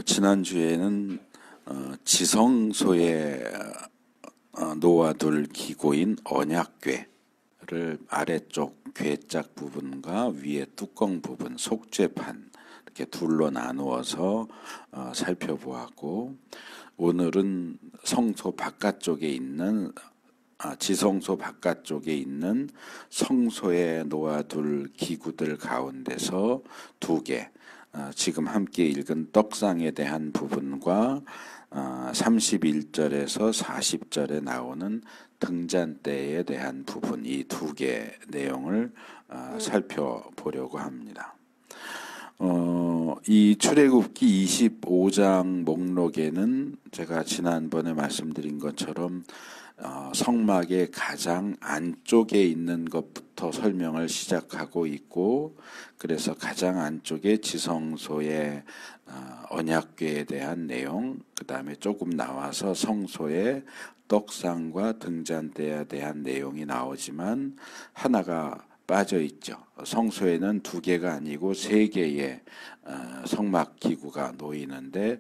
지난주에는 지성소에 놓아둘 기구인 언약궤를 아래쪽 궤짝 부분과 위에 뚜껑 부분, 속죄판 이렇게 둘로 나누어서 살펴보았고, 오늘은 성소 바깥쪽에 있는 지성소 바깥쪽에 있는 성소에 놓아둘 기구들 가운데서 두 개, 지금 함께 읽은 떡상에 대한 부분과 31절에서 40절에 나오는 등잔대에 대한 부분, 이 두 개 내용을 살펴보려고 합니다. 이 출애굽기 25장 목록에는 제가 지난번에 말씀드린 것처럼 성막의 가장 안쪽에 있는 것부터 설명을 시작하고 있고, 그래서 가장 안쪽에 지성소의 언약궤에 대한 내용, 그 다음에 조금 나와서 성소의 떡상과 등잔대에 대한 내용이 나오지만 하나가 빠져 있죠. 성소에는 두 개가 아니고 세 개의 성막 기구가 놓이는데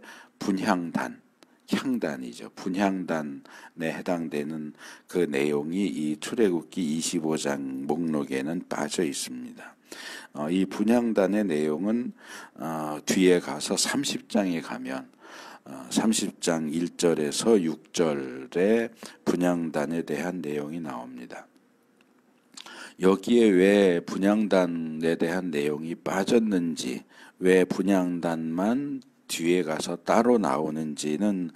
향단이죠. 분향단에 해당되는 그 내용이 이 출애굽기 25장 목록에는 빠져 있습니다. 이 분향단의 내용은 뒤에 가서 30장에 가면 30장 1절에서 6절에 분향단에 대한 내용이 나옵니다. 여기에 왜 분향단에 대한 내용이 빠졌는지, 왜 분향단만 뒤에 가서 따로 나오는지는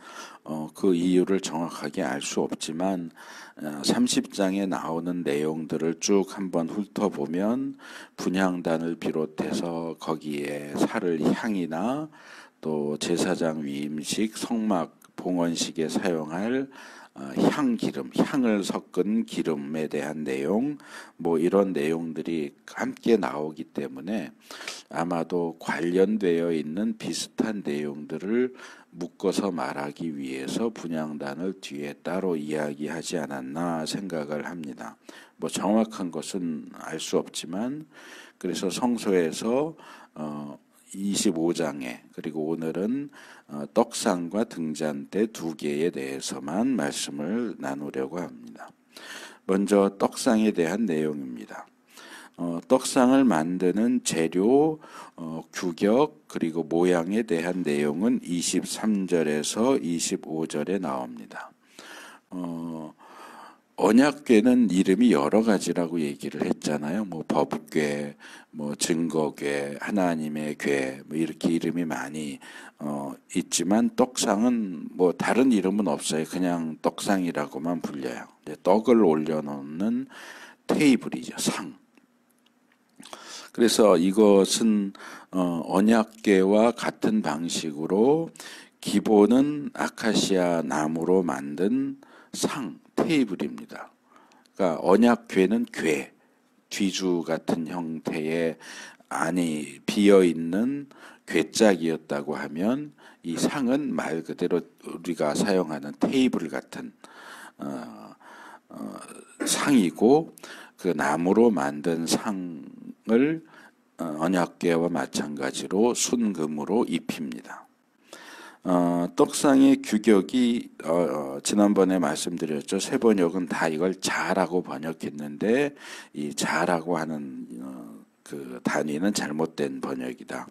그 이유를 정확하게 알 수 없지만 30장에 나오는 내용들을 쭉 한번 훑어보면 분향단을 비롯해서 거기에 살을 향이나 또 제사장 위임식, 성막 봉헌식에 사용할 향기름, 향을 섞은 기름에 대한 내용, 이런 내용들이 함께 나오기 때문에 아마도 관련되어 있는 비슷한 내용들을 묶어서 말하기 위해서 분향단을 뒤에 따로 이야기하지 않았나 생각을 합니다. 정확한 것은 알 수 없지만, 그래서 성소에서 25장에, 그리고 오늘은 떡상과 등잔대 두 개에 대해서만 말씀을 나누려고 합니다. 먼저 떡상에 대한 내용입니다. 떡상을 만드는 재료, 규격, 그리고 모양에 대한 내용은 23절에서 25절에 나옵니다. 언약궤는 이름이 여러 가지라고 얘기를 했잖아요. 법궤, 증거궤, 하나님의 궤, 이렇게 이름이 많이 있지만 떡상은 다른 이름은 없어요. 그냥 떡상이라고만 불려요. 떡을 올려놓는 테이블이죠, 상. 그래서 이것은 언약궤와 같은 방식으로 기본은 아카시아 나무로 만든 상, 테이블입니다. 그러니까 언약궤는 궤, 뒤주 같은 형태의 안이 비어있는 궤짝이었다고 하면, 이 상은 말 그대로 우리가 사용하는 테이블 같은 상이고, 그 나무로 만든 상을 언약궤와 마찬가지로 순금으로 입힙니다. 떡상의 규격이 지난번에 말씀드렸죠. 세 번역은 다 이걸 자라고 번역했는데, 이 자라고 하는 그 단위는 잘못된 번역이다.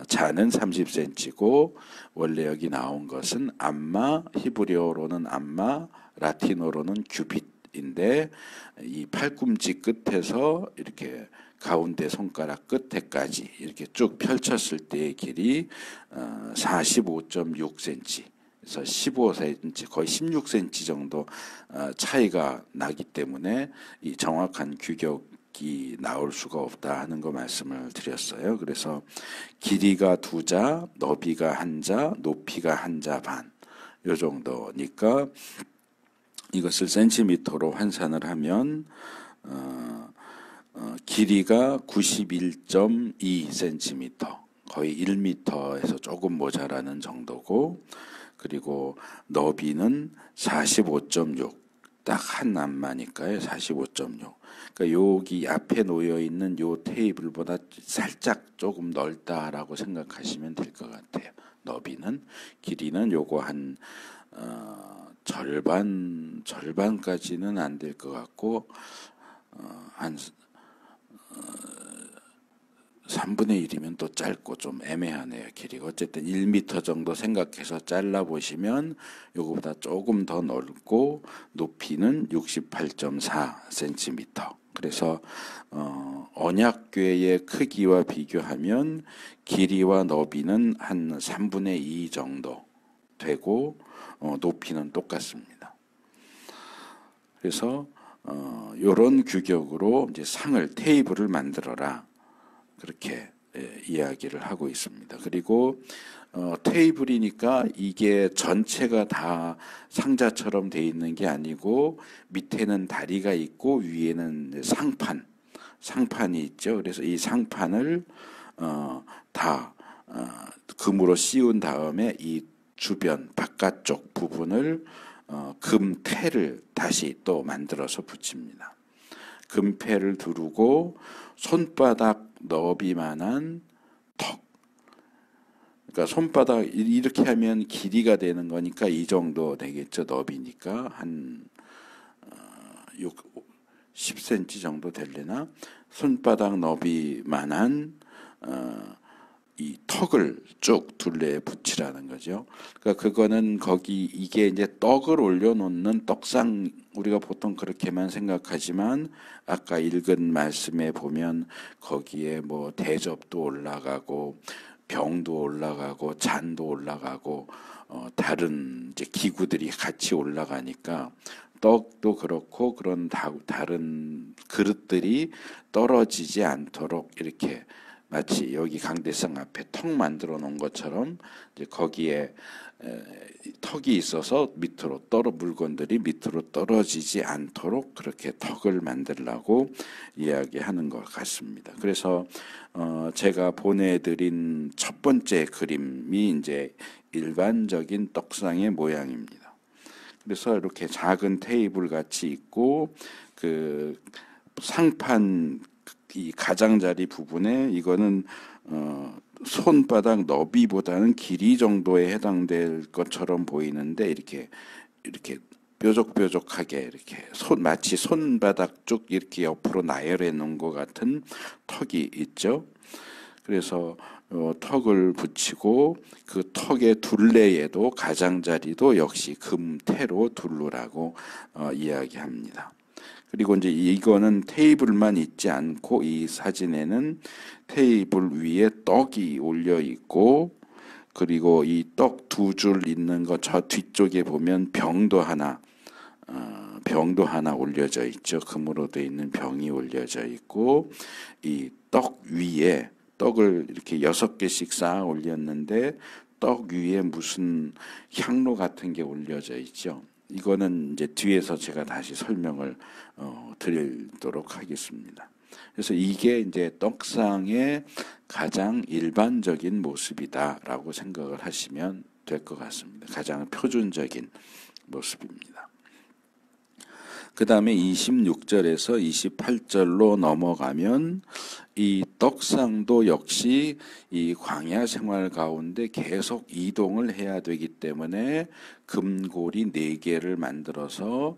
자는 30cm고 원래 여기 나온 것은 암마, 히브리어로는 암마, 라틴어로는 규빗인데, 이 팔꿈치 끝에서 이렇게 가운데 손가락 끝에까지 이렇게 쭉 펼쳤을 때의 길이 45.6cm, 그래서 15cm, 거의 16cm 정도 차이가 나기 때문에 이 정확한 규격이 나올 수가 없다 하는 거 말씀을 드렸어요. 그래서 길이가 2자, 너비가 1자, 높이가 1자 반, 요 정도니까 이것을 센티미터로 환산을 하면 길이가 91.2cm, 거의 1m에서 조금 모자라는 정도고, 그리고 너비는 45.6, 딱 한 암마니까요. 45.6. 그러니까 여기 앞에 놓여 있는 요 테이블보다 살짝 조금 넓다라고 생각하시면 될 것 같아요. 너비는. 길이는 요거 한 절반까지는 안 될 것 같고 한 3분의 1이면 또 짧고 좀 애매하네요. 길이가 어쨌든 1m 정도 생각해서 잘라보시면 요거보다 조금 더 넓고 높이는 68.4cm. 그래서 언약궤의 크기와 비교하면 길이와 너비는 한 3분의 2 정도 되고 높이는 똑같습니다. 그래서 요런 규격으로 이제 상을 테이블을 만들어라. 그렇게 이야기를 하고 있습니다. 그리고 테이블이니까 이게 전체가 다 상자처럼 돼 있는 게 아니고 밑에는 다리가 있고 위에는 상판이 있죠. 그래서 이 상판을 다 금으로 씌운 다음에 이 주변 바깥쪽 부분을 금패를 다시 또 만들어서 붙입니다. 금패를 두르고 손바닥 너비만한 턱, 그러니까 손바닥 이렇게 하면 길이가 되는 거니까 이 정도 되겠죠. 너비니까 한 10cm 정도 되려나. 손바닥 너비만한 이 턱을 쭉 둘레에 붙이라는 거죠. 그러니까 그거는 거기 이게 이제 떡을 올려놓는 떡상, 우리가 보통 그렇게만 생각하지만 아까 읽은 말씀에 보면 거기에 뭐 대접도 올라가고 병도 올라가고 잔도 올라가고 다른 이제 기구들이 같이 올라가니까 떡도 그렇고 그런 다른 그릇들이 떨어지지 않도록 이렇게 마치 여기 강대상 앞에 턱 만들어 놓은 것처럼 이제 거기에 턱이 있어서 밑으로 물건들이 밑으로 떨어지지 않도록 그렇게 턱을 만들라고 이야기하는 것 같습니다. 그래서 제가 보내드린 첫 번째 그림이 이제 일반적인 떡상의 모양입니다. 그래서 이렇게 작은 테이블 같이 있고 그 상판 이 가장자리 부분에 이거는 손바닥 너비보다는 길이 정도에 해당될 것처럼 보이는데 이렇게 뾰족뾰족하게 이렇게 마치 손바닥 쭉 이렇게 옆으로 나열해 놓은 것 같은 턱이 있죠. 그래서 턱을 붙이고 그 턱의 둘레에도 가장자리도 역시 금태로 둘르라고 이야기합니다. 그리고 이제 이거는 테이블만 있지 않고 이 사진에는 테이블 위에 떡이 올려 있고 그리고 이 떡 두 줄 있는 거 저 뒤쪽에 보면 병도 하나 올려져 있죠. 금으로 되어 있는 병이 올려져 있고 이 떡 위에 떡을 이렇게 6개씩 쌓아 올렸는데 떡 위에 무슨 향로 같은 게 올려져 있죠. 이거는 이제 뒤에서 제가 다시 설명을 드리도록 하겠습니다. 그래서 이게 이제 떡상의 가장 일반적인 모습이다라고 생각을 하시면 될 것 같습니다. 가장 표준적인 모습입니다. 그 다음에 26절에서 28절로 넘어가면 이 떡상도 역시 이 광야 생활 가운데 계속 이동을 해야 되기 때문에 금고리 4개를 만들어서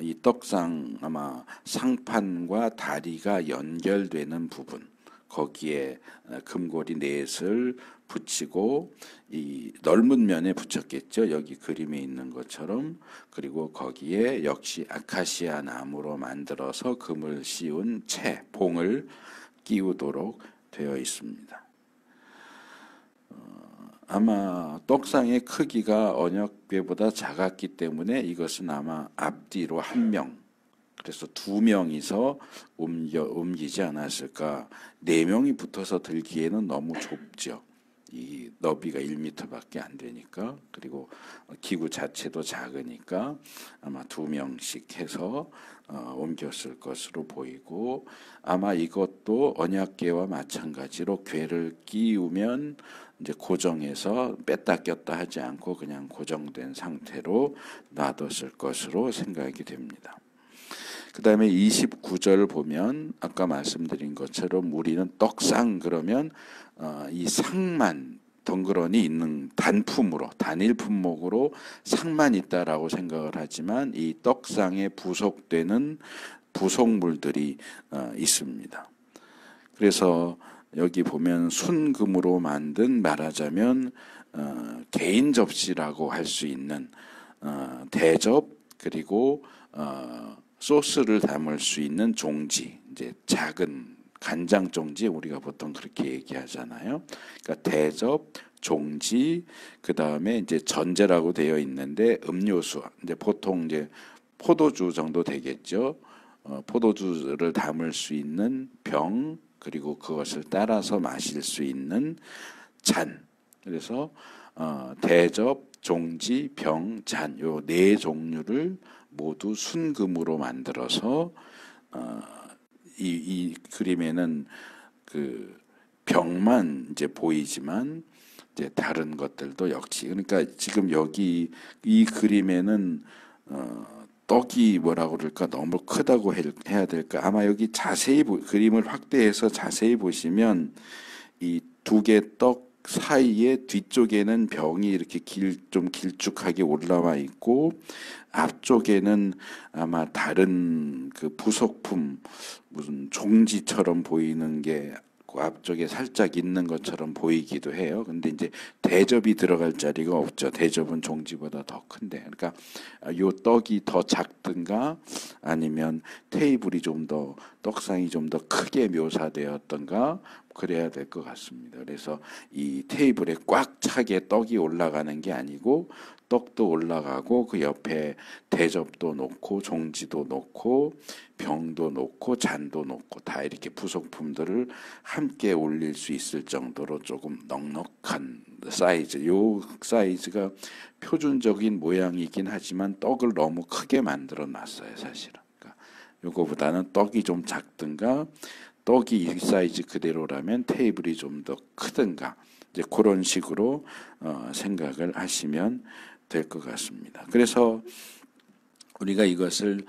이 떡상 아마 상판과 다리가 연결되는 부분 거기에 금고리 넷을 붙이고 이 넓은 면에 붙였겠죠. 여기 그림에 있는 것처럼. 그리고 거기에 역시 아카시아 나무로 만들어서 금을 씌운 봉을 끼우도록 되어 있습니다. 아마 떡상의 크기가 언약궤보다 작았기 때문에 이것은 아마 앞뒤로 1명, 그래서 2명이서 옮기지 않았을까. 4명이 붙어서 들기에는 너무 좁죠. 이 너비가 1m밖에 안 되니까. 그리고 기구 자체도 작으니까 아마 2명씩 해서 옮겼을 것으로 보이고, 아마 이것도 언약궤와 마찬가지로 궤를 끼우면 이제 고정해서 뺐다 꼈다 하지 않고 그냥 고정된 상태로 놔뒀을 것으로 생각이 됩니다. 그 다음에 29절 보면 아까 말씀드린 것처럼 우리는 떡상 그러면 이 상만 덩그러니 있는 단품으로 단일 품목으로 상만 있다라고 생각을 하지만 이 떡상에 부속되는 부속물들이 있습니다. 그래서 여기 보면 순금으로 만든 말하자면 개인 접시라고 할 수 있는 대접 그리고 소스를 담을 수 있는 종지, 이제 작은 간장 종지 우리가 보통 그렇게 얘기하잖아요. 그러니까 대접, 종지, 그 다음에 이제 전제라고 되어 있는데 음료수, 이제 보통 이제 포도주 정도 되겠죠. 포도주를 담을 수 있는 병, 그리고 그것을 따라서 마실 수 있는 잔. 그래서 대접, 종지, 병, 잔, 요 네 종류를 모두 순금으로 만들어서 이 그림에는 그 병만 이제 보이지만 이제 다른 것들도 역시 그러니까 지금 여기 이 그림에는 떡이 뭐라고 그럴까 너무 크다고 해야 될까 아마 여기 자세히 그림을 확대해서 자세히 보시면 이 두 개 떡 사이에 뒤쪽에는 병이 이렇게 좀 길쭉하게 올라와 있고 앞쪽에는 아마 다른 그 부속품 무슨 종지처럼 보이는 게 그 앞쪽에 살짝 있는 것처럼 보이기도 해요. 근데 이제 대접이 들어갈 자리가 없죠. 대접은 종지보다 더 큰데. 그러니까 요 떡이 더 작든가 아니면 테이블이 좀 더 떡상이 좀 더 크게 묘사되었던가 그래야 될 것 같습니다. 그래서 이 테이블에 꽉 차게 떡이 올라가는 게 아니고 떡도 올라가고 그 옆에 대접도 놓고 종지도 놓고 병도 놓고 잔도 놓고 다 이렇게 부속품들을 함께 올릴 수 있을 정도로 조금 넉넉한 사이즈. 요 사이즈가 표준적인 모양이긴 하지만 떡을 너무 크게 만들어 놨어요, 사실은. 그러니까 요거보다는 떡이 좀 작든가 떡이 이 사이즈 그대로라면 테이블이 좀 더 크든가 이제 그런 식으로 생각을 하시면 될 것 같습니다. 그래서 우리가 이것을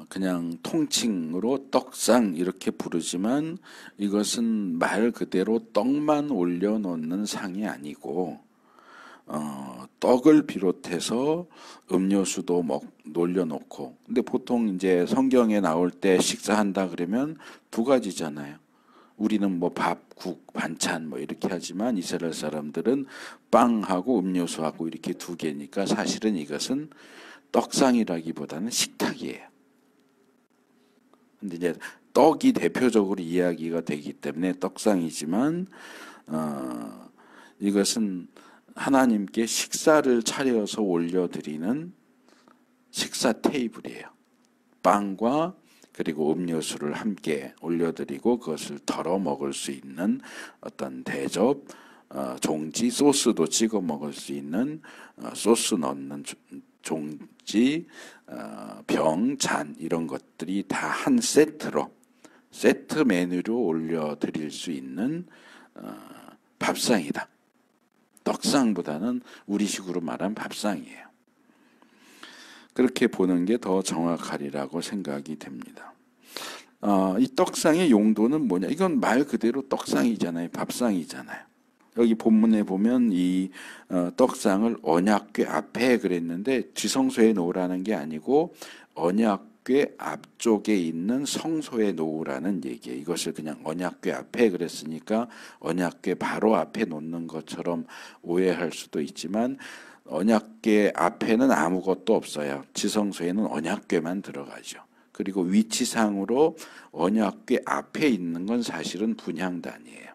그냥 통칭으로 떡상 이렇게 부르지만 이것은 말 그대로 떡만 올려놓는 상이 아니고 떡을 비롯해서 음료수도 놀려놓고 근데 보통 이제 성경에 나올 때 식사한다 그러면 두 가지잖아요. 우리는 뭐 밥, 국, 반찬 뭐 이렇게 하지만 이스라엘 사람들은 빵하고 음료수하고 이렇게 두 개니까 사실은 이것은 떡상이라기보다는 식탁이에요. 근데 이제 떡이 대표적으로 이야기가 되기 때문에 떡상이지만 이것은 하나님께 식사를 차려서 올려드리는 식사 테이블이에요. 빵과 그리고 음료수를 함께 올려드리고 그것을 덜어 먹을 수 있는 어떤 대접, 종지, 소스도 찍어 먹을 수 있는 소스 넣는 종지, 병, 잔 이런 것들이 다 한 세트로 세트 메뉴로 올려드릴 수 있는 밥상이다. 떡상보다는 우리식으로 말한 밥상이에요. 그렇게 보는 게 더 정확하리라고 생각이 됩니다. 이 떡상의 용도는 뭐냐? 이건 말 그대로 떡상이잖아요. 밥상이잖아요. 여기 본문에 보면 이 떡상을 언약궤 앞에 그랬는데 지성소에 놓으라는 게 아니고 언약궤 앞쪽에 있는 성소에 놓으라는 얘기예요. 이것을 그냥 언약궤 앞에 그랬으니까 언약궤 바로 앞에 놓는 것처럼 오해할 수도 있지만 언약궤 앞에는 아무것도 없어요. 지성소에는 언약궤만 들어가죠. 그리고 위치상으로 언약궤 앞에 있는 건 사실은 분향단이에요.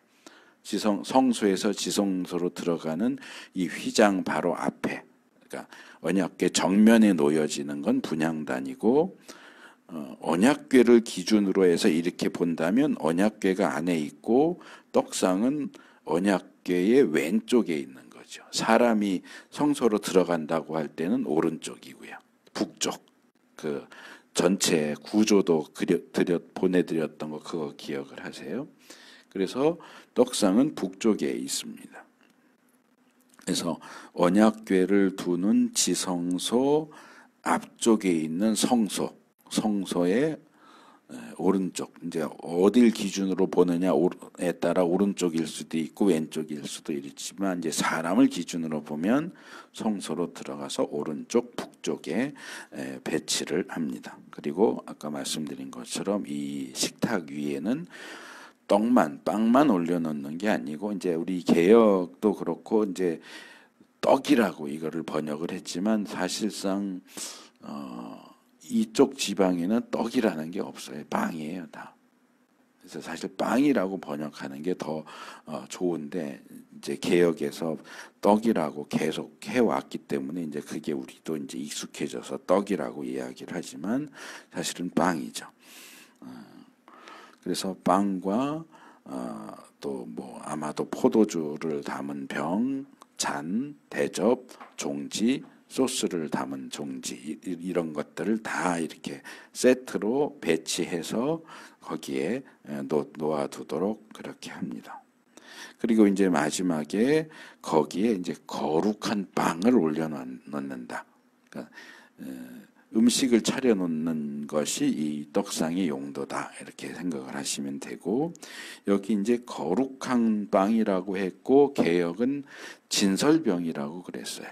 성소에서 지성소로 들어가는 이 휘장 바로 앞에, 그러니까 언약궤 정면에 놓여지는 건 분향단이고 언약궤를 기준으로 해서 이렇게 본다면 언약궤가 안에 있고 떡상은 언약궤의 왼쪽에 있는 거죠. 사람이 성소로 들어간다고 할 때는 오른쪽이고요. 북쪽. 그 전체 구조도 보내드렸던 거 그거 기억을 하세요. 그래서 떡상은 북쪽에 있습니다. 그래서 언약궤를 두는 지성소 앞쪽에 있는 성소에 오른쪽, 이제 어딜 기준으로 보느냐에 따라 오른쪽일 수도 있고 왼쪽일 수도 있지만 이제 사람을 기준으로 보면 성소로 들어가서 오른쪽 북쪽에 배치를 합니다. 그리고 아까 말씀드린 것처럼 이 식탁 위에는 빵만 올려놓는 게 아니고, 이제 우리 개역도 그렇고 이제 떡이라고 이거를 번역을 했지만 사실상 이쪽 지방에는 떡이라는 게 없어요. 빵이에요, 다. 그래서 사실 빵이라고 번역하는 게 더 좋은데, 이제 개역에서 떡이라고 계속 해왔기 때문에 이제 그게 우리도 이제 익숙해져서 떡이라고 이야기를 하지만 사실은 빵이죠. 그래서 빵과 또 뭐 아마도 포도주를 담은 병, 잔, 대접, 종지, 소스를 담은 종지, 이런 것들을 다 이렇게 세트로 배치해서 거기에 놓아두도록 그렇게 합니다. 그리고 이제 마지막에 거기에 이제 거룩한 빵을 올려놓는다. 그러니까 음식을 차려놓는 것이 이 떡상의 용도다, 이렇게 생각을 하시면 되고, 여기 이제 거룩한 빵이라고 했고 개역은 진설병이라고 그랬어요.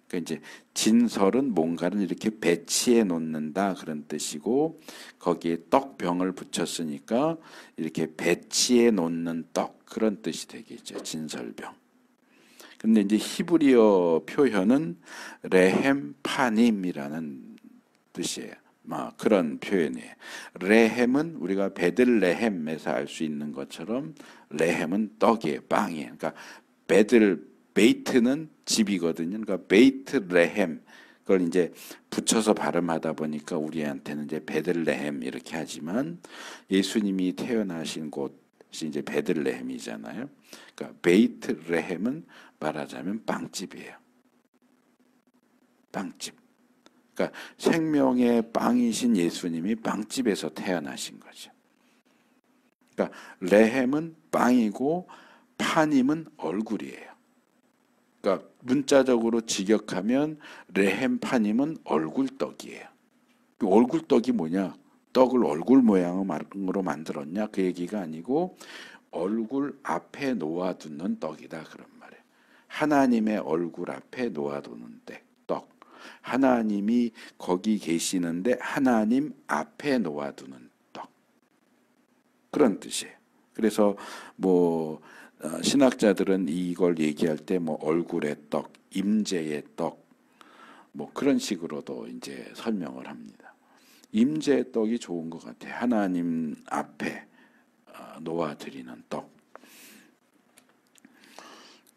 그러니까 이제 진설은 뭔가를 이렇게 배치해 놓는다 그런 뜻이고, 거기에 떡병을 붙였으니까 이렇게 배치해 놓는 떡, 그런 뜻이 되겠죠. 진설병. 근데 이제 히브리어 표현은 레헴 파님이라는 뜻이에요. 그런 표현이에요. 레헴은 우리가 베들레헴에서 알 수 있는 것처럼 레헴은 떡이에요, 빵이에요. 그러니까 베이트는 집이거든요. 그러니까 베이트 레헴, 그걸 이제 붙여서 발음하다 보니까 우리한테는 이제 베들레헴 이렇게 하지만 예수님이 태어나신 곳이 이제 베들레헴이잖아요. 그러니까 베이트 레헴은 말하자면 빵집이에요. 빵집. 그러니까 생명의 빵이신 예수님이 빵집에서 태어나신 거죠. 그러니까 레헴은 빵이고 파님은 얼굴이에요. 그러니까 문자적으로 직역하면 레헴 파님은 얼굴떡이에요. 그 얼굴떡이 뭐냐? 떡을 얼굴 모양으로 만들었냐? 그 얘기가 아니고 얼굴 앞에 놓아두는 떡이다, 그런 말이에요. 하나님의 얼굴 앞에 놓아두는 떡. 하나님이 거기 계시는데 하나님 앞에 놓아두는 떡, 그런 뜻이에요. 그래서 뭐 신학자들은 이걸 얘기할 때 뭐 얼굴의 떡, 임재의 떡, 뭐 그런 식으로도 이제 설명을 합니다. 임재의 떡이 좋은 것 같아요. 하나님 앞에 놓아드리는 떡.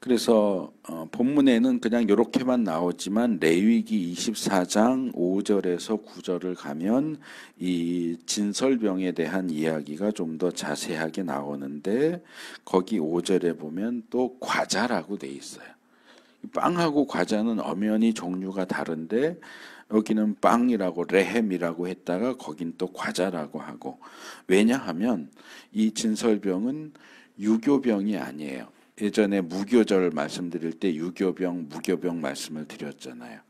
그래서 본문에는 그냥 이렇게만 나오지만 레위기 24장 5절에서 9절을 가면 이 진설병에 대한 이야기가 좀 더 자세하게 나오는데, 거기 5절에 보면 또 과자라고 돼 있어요. 빵하고 과자는 엄연히 종류가 다른데 여기는 빵이라고 레헴이라고 했다가 거긴 또 과자라고 하고, 왜냐하면 이 진설병은 유교병이 아니에요. 예전에 무교절 말씀드릴 때 유교병, 무교병 말씀을 드렸잖아요.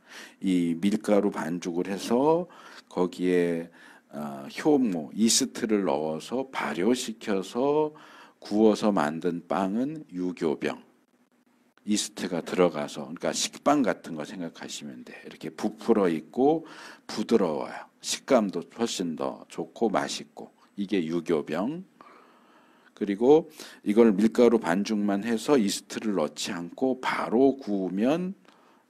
이 밀가루 반죽을 해서 거기에 효모, 이스트를 넣어서 발효시켜서 구워서 만든 빵은 유교병. 이스트가 들어가서, 그러니까 식빵 같은 거 생각하시면 돼. 이렇게 부풀어 있고 부드러워요. 식감도 훨씬 더 좋고 맛있고. 이게 유교병. 그리고 이걸 밀가루 반죽만 해서 이스트를 넣지 않고 바로 구우면,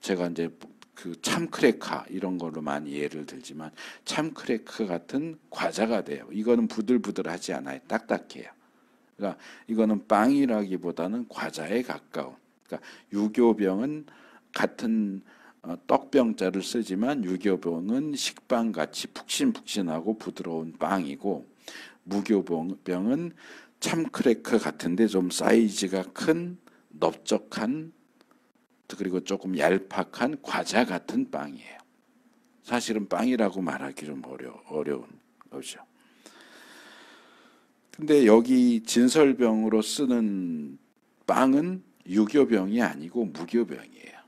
제가 이제 그 참크래커 이런 걸로 많이 예를 들지만 참크래커 같은 과자가 돼요. 이거는 부들부들하지 않아요. 딱딱해요. 그러니까 이거는 빵이라기보다는 과자에 가까운. 그러니까 유교병은 같은 떡병자를 쓰지만 유교병은 식빵같이 푹신푹신하고 부드러운 빵이고, 무교병은 참크래커 같은데 좀 사이즈가 큰 넓적한, 그리고 조금 얄팍한 과자 같은 빵이에요. 사실은 빵이라고 말하기 좀 어려운 거죠. 근데 여기 진설병으로 쓰는 빵은 유교병이 아니고 무교병이에요.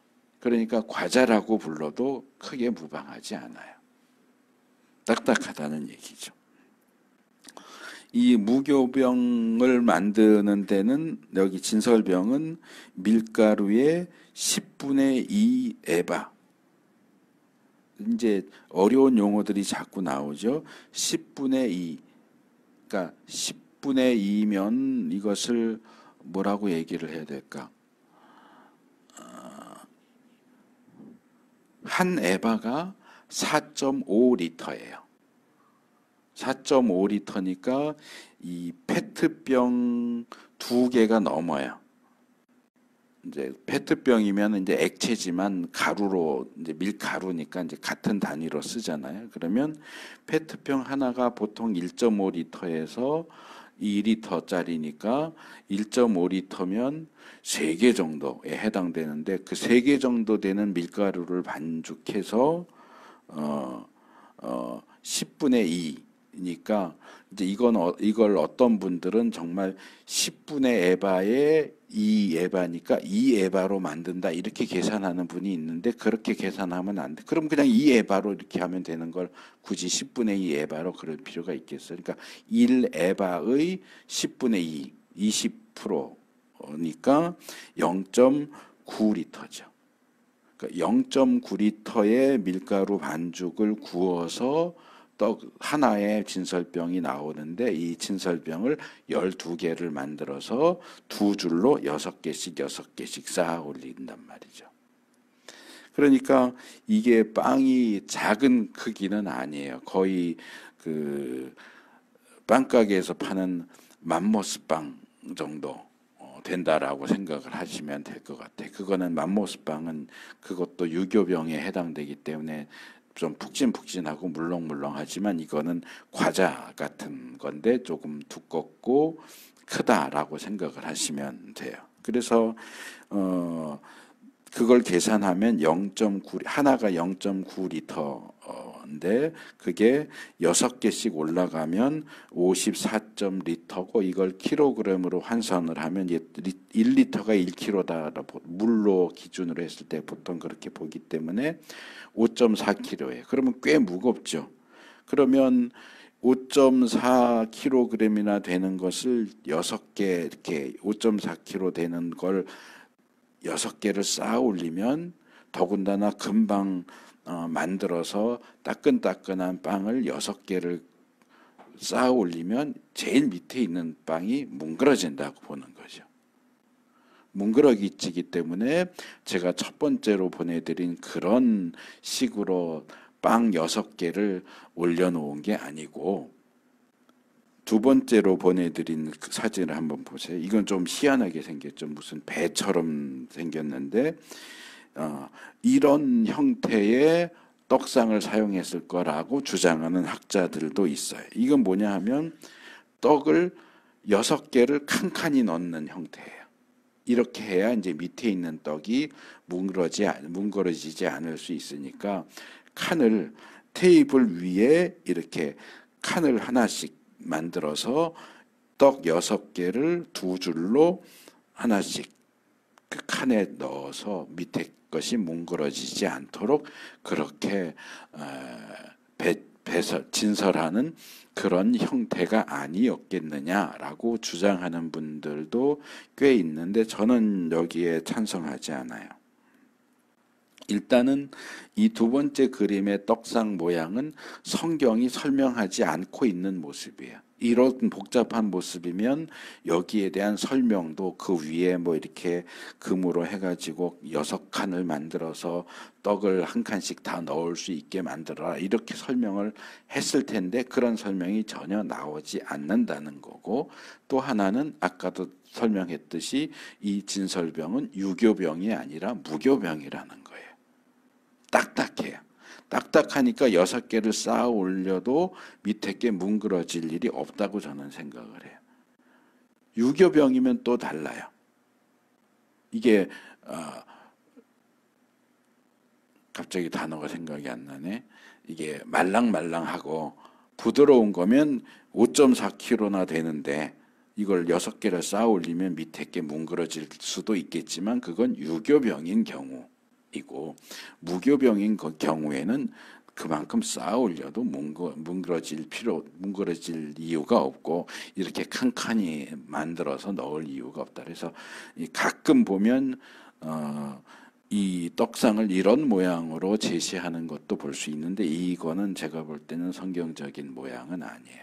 그러니까 과자라고 불러도 크게 무방하지 않아요. 딱딱하다는 얘기죠. 이 무교병을 만드는 데는 여기 진설병은 밀가루의 10분의 2 에바. 이제 어려운 용어들이 자꾸 나오죠. 10분의 2. 그러니까 10분의 2면 이것을 뭐라고 얘기를 해야 될까? 한 에바가 4.5리터예요. 4.5리터니까 이 페트병 2개가 넘어요. 이제 페트병이면 이제 액체지만 가루로 이제 밀가루니까 이제 같은 단위로 쓰잖아요. 그러면 페트병 하나가 보통 1.5리터에서 2리터짜리니까 1.5리터면 3개 정도에 해당되는데 그 3개 정도 되는 밀가루를 반죽해서 10분의 2니까 이제 이걸 어떤 분들은 정말 10분의 에바에 2에바니까 2에바로 만든다 이렇게 계산하는 분이 있는데 그렇게 계산하면 안 돼. 그럼 그냥 2에바로 이렇게 하면 되는 걸 굳이 10분의 2에바로 그럴 필요가 있겠어요. 그러니까 1에바의 10분의 2, 20%니까 0.9리터죠. 그러니까 0.9리터의 밀가루 반죽을 구워서 떡 하나의 진설병이 나오는데 이 진설병을 12개를 만들어서 두 줄로 6개씩 쌓아 올린단 말이죠. 그러니까 이게 빵이 작은 크기는 아니에요. 거의 그 빵가게에서 파는 맘모스빵 정도 된다라고 생각을 하시면 될 것 같아요. 그거는 맘모스빵은 그것도 유교병에 해당되기 때문에 좀 푹신푹신하고 물렁물렁하지만 이거는 과자 같은 건데 조금 두껍고 크다라고 생각을 하시면 돼요. 그래서 그걸 계산하면 0.9 하나가 0.9리터인데 그게 6개씩 올라가면 54리터고 이걸 킬로그램으로 환산을 하면 1리터가 1kg다. 물로 기준으로 했을 때 보통 그렇게 보기 때문에 5.4kg예요. 그러면 꽤 무겁죠. 그러면 5.4kg이나 되는 것을 6개 이렇게 5.4kg 되는 걸 6개를 쌓아 올리면 더군다나 금방 만들어서 따끈따끈한 빵을 6개를 쌓아 올리면 제일 밑에 있는 빵이 뭉그러진다고 보는 거죠. 뭉그러지기 때문에 제가 첫 번째로 보내드린 그런 식으로 빵 6개를 올려놓은 게 아니고 두 번째로 보내드린 그 사진을 한번 보세요. 이건 좀 희한하게 생겼죠. 무슨 배처럼 생겼는데 이런 형태의 떡상을 사용했을 거라고 주장하는 학자들도 있어요. 이건 뭐냐 하면 떡을 6개를 칸칸이 넣는 형태예요. 이렇게 해야 이제 밑에 있는 떡이 뭉그러지지 않을 수 있으니까 칸을 테이블 위에 이렇게 칸을 하나씩 만들어서 떡 6개를 두 줄로 하나씩 그 칸에 넣어서 밑에 것이 뭉그러지지 않도록 그렇게 진설하는 그런 형태가 아니었겠느냐라고 주장하는 분들도 꽤 있는데 저는 여기에 찬성하지 않아요. 일단은 이 두 번째 그림의 떡상 모양은 성경이 설명하지 않고 있는 모습이에요. 이런 복잡한 모습이면 여기에 대한 설명도 그 위에 뭐 이렇게 금으로 해가지고 6칸을 만들어서 떡을 한 칸씩 다 넣을 수 있게 만들어라 이렇게 설명을 했을 텐데 그런 설명이 전혀 나오지 않는다는 거고 또 하나는 아까도 설명했듯이 이 진설병은 유교병이 아니라 무교병이라는 거예요. 딱딱해요. 딱딱하니까 6개를 쌓아 올려도 밑에 게 뭉그러질 일이 없다고 저는 생각을 해요. 유교병이면 또 달라요. 이게 갑자기 단어가 생각이 안 나네. 이게 말랑말랑하고 부드러운 거면 5.4kg나 되는데 이걸 6개를 쌓아 올리면 밑에 게 뭉그러질 수도 있겠지만 그건 유교병인 경우 이고 무교병인 경우에는 그만큼 쌓아 올려도 뭉그러질 이유가 없고 이렇게 칸칸이 만들어서 넣을 이유가 없다. 그래서 가끔 보면 이 떡상을 이런 모양으로 제시하는 것도 볼 수 있는데 이거는 제가 볼 때는 성경적인 모양은 아니에요.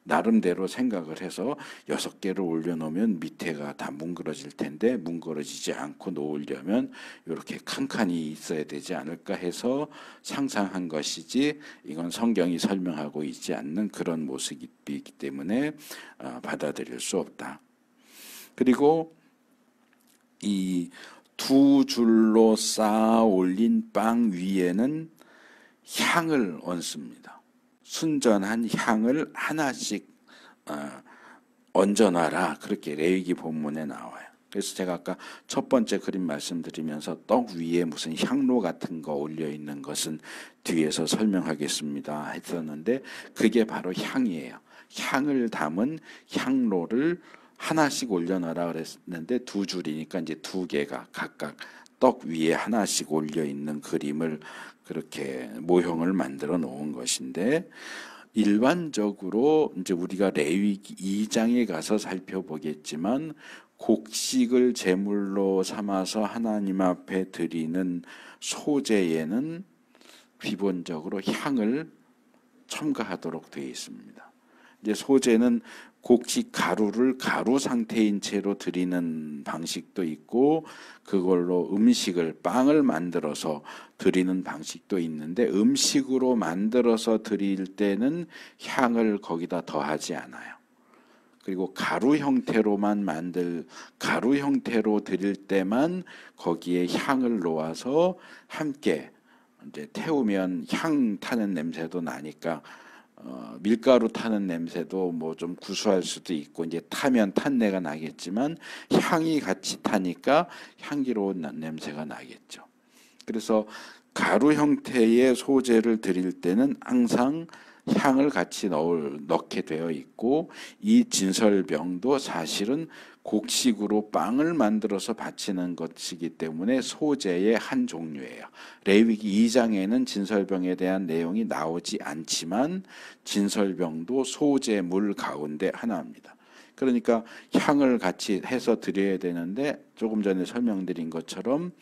나름대로 생각을 해서 6개를 올려놓으면 밑에가 다 뭉그러질 텐데 뭉그러지지 않고 놓으려면 이렇게 칸칸이 있어야 되지 않을까 해서 상상한 것이지 이건 성경이 설명하고 있지 않는 그런 모습이기 때문에 받아들일 수 없다. 그리고 이 2줄로 쌓아 올린 빵 위에는 향을 얹습니다. 순전한 향을 하나씩 얹어놔라, 그렇게 레위기 본문에 나와요. 그래서 제가 아까 첫 번째 그림 말씀드리면서 떡 위에 무슨 향로 같은 거 올려 있는 것은 뒤에서 설명하겠습니다 했었는데 그게 바로 향이에요. 향을 담은 향로를 하나씩 올려놔라 그랬는데 2줄이니까 이제 2개가 각각 떡 위에 하나씩 올려 있는 그림을 그렇게 모형을 만들어 놓은 것인데, 일반적으로 이제 우리가 레위기 2장에 가서 살펴보겠지만 곡식을 제물로 삼아서 하나님 앞에 드리는 소제에는 기본적으로 향을 첨가하도록 되어 있습니다. 이제 소제는 곡식 가루를 가루 상태인 채로 드리는 방식도 있고 그걸로 음식을 빵을 만들어서 드리는 방식도 있는데 음식으로 만들어서 드릴 때는 향을 거기다 더하지 않아요. 그리고 가루 형태로 드릴 때만 거기에 향을 놓아서 함께 이제 태우면 향 타는 냄새도 나니까 밀가루 타는 냄새도 뭐 좀 구수할 수도 있고 이제 타면 탄내가 나겠지만 향이 같이 타니까 향기로운 냄새가 나겠죠. 그래서 가루 형태의 소재를 드릴 때는 항상 향을 같이 넣게 되어 있고 이 진설병도 사실은 곡식으로 빵을 만들어서 바치는 것이기 때문에 소재의 한 종류예요. 레위기 2장에는 진설병에 대한 내용이 나오지 않지만 진설병도 소재물 가운데 하나입니다. 그러니까 향을 같이 해서 드려야 되는데 조금 전에 설명드린 것처럼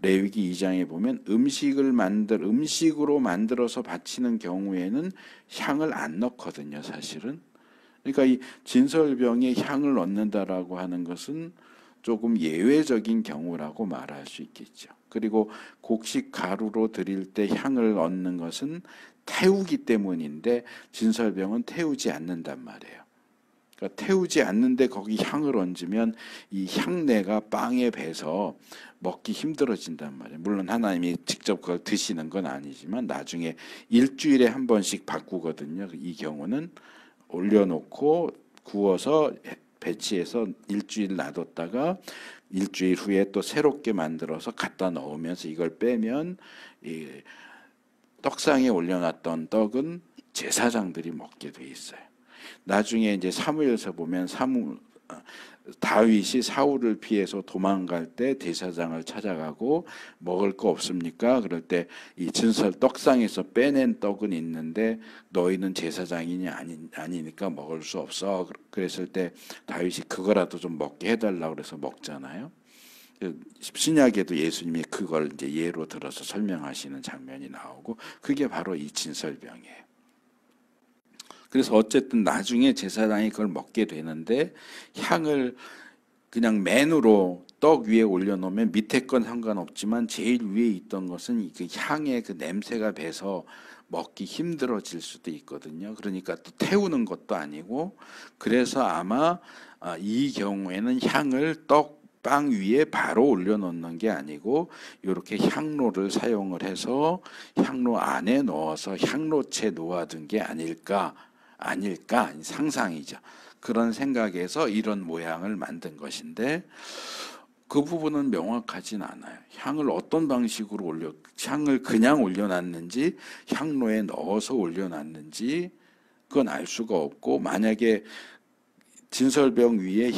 레위기 2장에 보면 음식으로 만들어서 바치는 경우에는 향을 안 넣거든요, 사실은. 그러니까 이 진설병에 향을 넣는다라고 하는 것은 조금 예외적인 경우라고 말할 수 있겠죠. 그리고 곡식 가루로 드릴 때 향을 넣는 것은 태우기 때문인데 진설병은 태우지 않는단 말이에요. 그러니까 태우지 않는데 거기 향을 얹으면 이 향내가 빵에 배서 먹기 힘들어진단 말이에요. 물론 하나님이 직접 그걸 드시는 건 아니지만 나중에 일주일에 한 번씩 바꾸거든요. 이 경우는 올려놓고 구워서 배치해서 일주일 놔뒀다가 일주일 후에 또 새롭게 만들어서 갖다 넣으면서 이걸 빼면 이 떡상에 올려놨던 떡은 제사장들이 먹게 돼 있어요. 나중에 이제 사무엘서 보면 다윗이 사울을 피해서 도망갈 때 제사장을 찾아가고 먹을 거 없습니까? 그럴 때 이 진설 떡상에서 빼낸 떡은 있는데 너희는 제사장이니 아니니까 먹을 수 없어. 그랬을 때 다윗이 그거라도 좀 먹게 해달라고 그래서 먹잖아요. 신약에도 예수님이 그걸 이제 예로 들어서 설명하시는 장면이 나오고 그게 바로 이 진설병이에요. 그래서 어쨌든 나중에 제사장이 그걸 먹게 되는데 향을 그냥 맨으로 떡 위에 올려놓으면 밑에 건 상관없지만 제일 위에 있던 것은 그 향의 그 냄새가 배서 먹기 힘들어질 수도 있거든요. 그러니까 또 태우는 것도 아니고 그래서 아마 이 경우에는 향을 빵 위에 바로 올려놓는 게 아니고 이렇게 향로를 사용을 해서 향로 안에 넣어서 향로채 놓아둔 게 아닐까 상상이죠. 그런 생각에서 이런 모양을 만든 것인데 그 부분은 명확하진 않아요. 향을 어떤 방식으로 향을 그냥 올려놨는지 향로에 넣어서 올려놨는지 그건 알 수가 없고 만약에 진설병 위에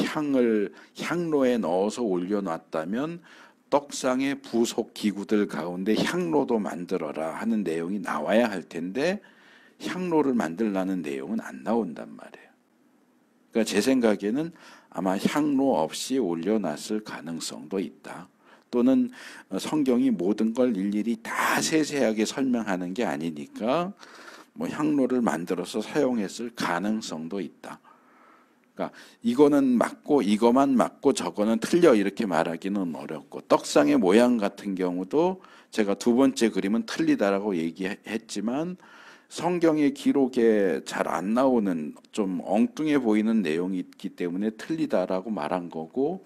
향로에 넣어서 올려놨다면 떡상의 부속 기구들 가운데 향로도 만들어라 하는 내용이 나와야 할 텐데 향로를 만들라는 내용은 안 나온단 말이에요. 그러니까 제 생각에는 아마 향로 없이 올려놨을 가능성도 있다. 또는 성경이 모든 걸 일일이 다 세세하게 설명하는 게 아니니까 뭐 향로를 만들어서 사용했을 가능성도 있다. 그러니까 이거는 맞고 이거만 맞고 저거는 틀려 이렇게 말하기는 어렵고, 떡상의 모양 같은 경우도 제가 두 번째 그림은 틀리다라고 얘기했지만 성경의 기록에 잘 안 나오는 좀 엉뚱해 보이는 내용이 있기 때문에 틀리다라고 말한 거고,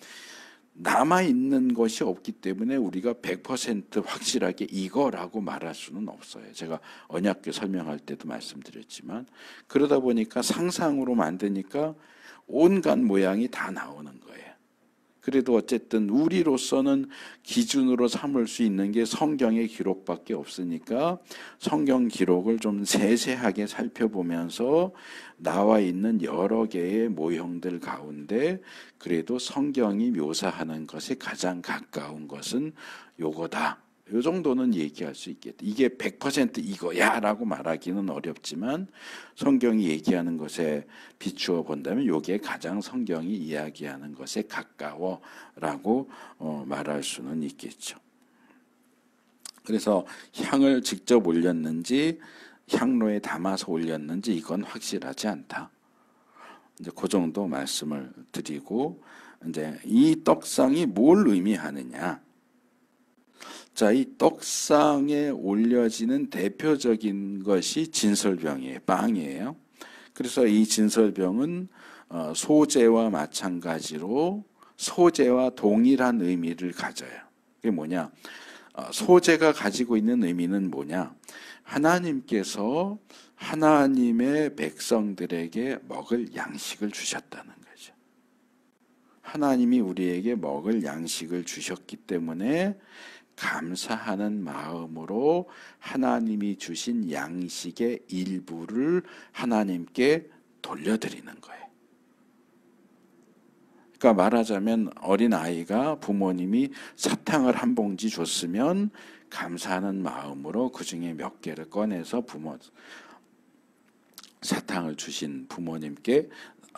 남아있는 것이 없기 때문에 우리가 100% 확실하게 이거라고 말할 수는 없어요. 제가 언약궤 설명할 때도 말씀드렸지만, 그러다 보니까 상상으로 만드니까 온갖 모양이 다 나오는 거예요. 그래도 어쨌든 우리로서는 기준으로 삼을 수 있는 게 성경의 기록밖에 없으니까 성경 기록을 좀 세세하게 살펴보면서 나와 있는 여러 개의 모형들 가운데 그래도 성경이 묘사하는 것에 가장 가까운 것은 요거다. 요 정도는 얘기할 수 있겠다. 이게 100% 이거야 라고 말하기는 어렵지만 성경이 얘기하는 것에 비추어 본다면 요게 가장 성경이 이야기하는 것에 가까워 라고 말할 수는 있겠죠. 그래서 향을 직접 올렸는지 향로에 담아서 올렸는지 이건 확실하지 않다. 이제 그 정도 말씀을 드리고, 이제 이 떡상이 뭘 의미하느냐. 자, 이 떡상에 올려지는 대표적인 것이 진설병이에요. 빵이에요. 그래서 이 진설병은 소재와 마찬가지로 소재와 동일한 의미를 가져요. 그게 뭐냐? 소재가 가지고 있는 의미는 뭐냐? 하나님께서 하나님의 백성들에게 먹을 양식을 주셨다는 거죠. 하나님이 우리에게 먹을 양식을 주셨기 때문에 감사하는 마음으로 하나님이 주신 양식의 일부를 하나님께 돌려드리는 거예요. 그러니까 말하자면 어린아이가 부모님이 사탕을 한 봉지 줬으면 감사하는 마음으로 그 중에 몇 개를 꺼내서 사탕을 주신 부모님께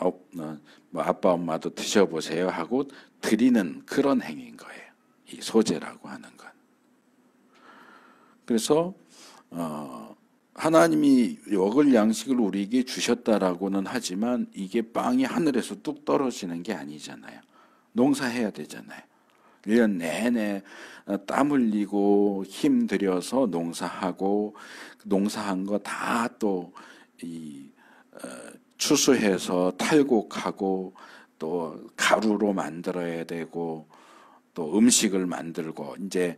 뭐 아빠 엄마도 드셔보세요 하고 드리는 그런 행위인 거예요. 이 소재라고 하는 건. 그래서 하나님이 먹을 양식을 우리에게 주셨다라고는 하지만 이게 빵이 하늘에서 뚝 떨어지는 게 아니잖아요. 농사해야 되잖아요. 1년 내내 땀 흘리고 힘 들여서 농사하고 농사한 거 다 또 추수해서 탈곡하고 또 가루로 만들어야 되고 또 음식을 만들고, 이제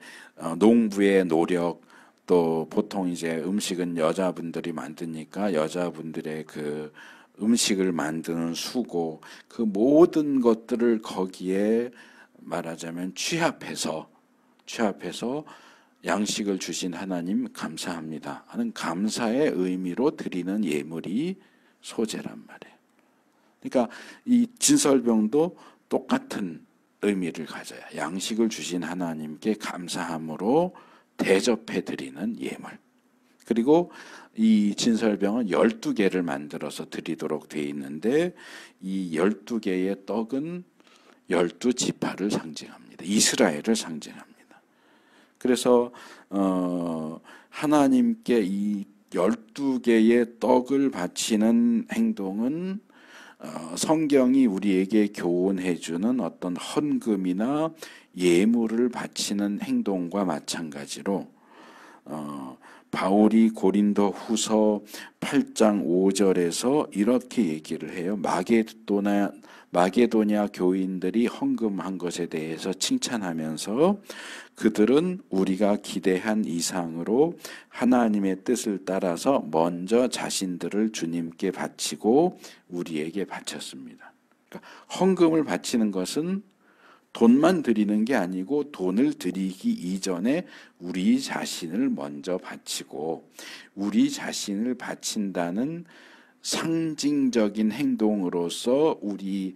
농부의 노력, 또 보통 이제 음식은 여자분들이 만드니까 여자분들의 그 음식을 만드는 수고, 그 모든 것들을 거기에 말하자면 취합해서 양식을 주신 하나님 감사합니다 하는 감사의 의미로 드리는 예물이 소재란 말이에요. 그러니까 이 진설병도 똑같은 의미를 가져요. 양식을 주신 하나님께 감사함으로 대접해 드리는 예물. 그리고 이 진설병은 12개를 만들어서 드리도록 되어 있는데, 이 12개의 떡은 12지파를 상징합니다. 이스라엘을 상징합니다. 그래서 하나님께 이 12개의 떡을 바치는 행동은 성경이 우리에게 교훈해주는 어떤 헌금이나 예물을 바치는 행동과 마찬가지로 바울이 고린도 후서 8장 5절에서 이렇게 얘기를 해요. 마게도냐 교인들이 헌금한 것에 대해서 칭찬하면서 그들은 우리가 기대한 이상으로 하나님의 뜻을 따라서 먼저 자신들을 주님께 바치고 우리에게 바쳤습니다. 그러니까 헌금을 바치는 것은 돈만 드리는 게 아니고 돈을 드리기 이전에 우리 자신을 먼저 바치고, 우리 자신을 바친다는 상징적인 행동으로서 우리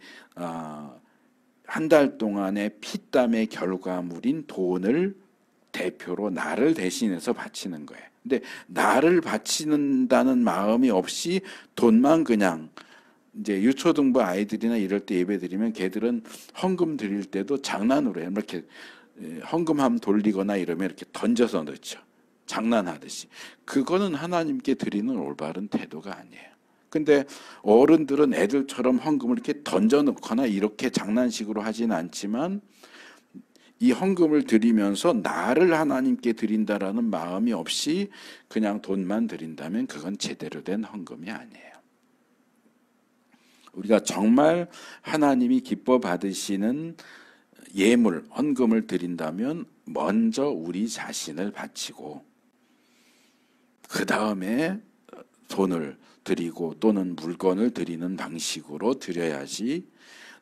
한 달 동안의 피땀의 결과물인 돈을 대표로 나를 대신해서 바치는 거예요. 근데 나를 바치는다는 마음이 없이 돈만 그냥 이제 유초등부 아이들이나 이럴 때 예배 드리면 걔들은 헌금 드릴 때도 장난으로 해요. 이렇게 헌금함 돌리거나 이러면 이렇게 던져서 넣죠. 장난하듯이. 그거는 하나님께 드리는 올바른 태도가 아니에요. 근데 어른들은 애들처럼 헌금을 이렇게 던져 넣거나 이렇게 장난식으로 하진 않지만 이 헌금을 드리면서 나를 하나님께 드린다라는 마음이 없이 그냥 돈만 드린다면 그건 제대로 된 헌금이 아니에요. 우리가 정말 하나님이 기뻐 받으시는 예물, 헌금을 드린다면 먼저 우리 자신을 바치고 그 다음에 돈을 드리고 또는 물건을 드리는 방식으로 드려야지,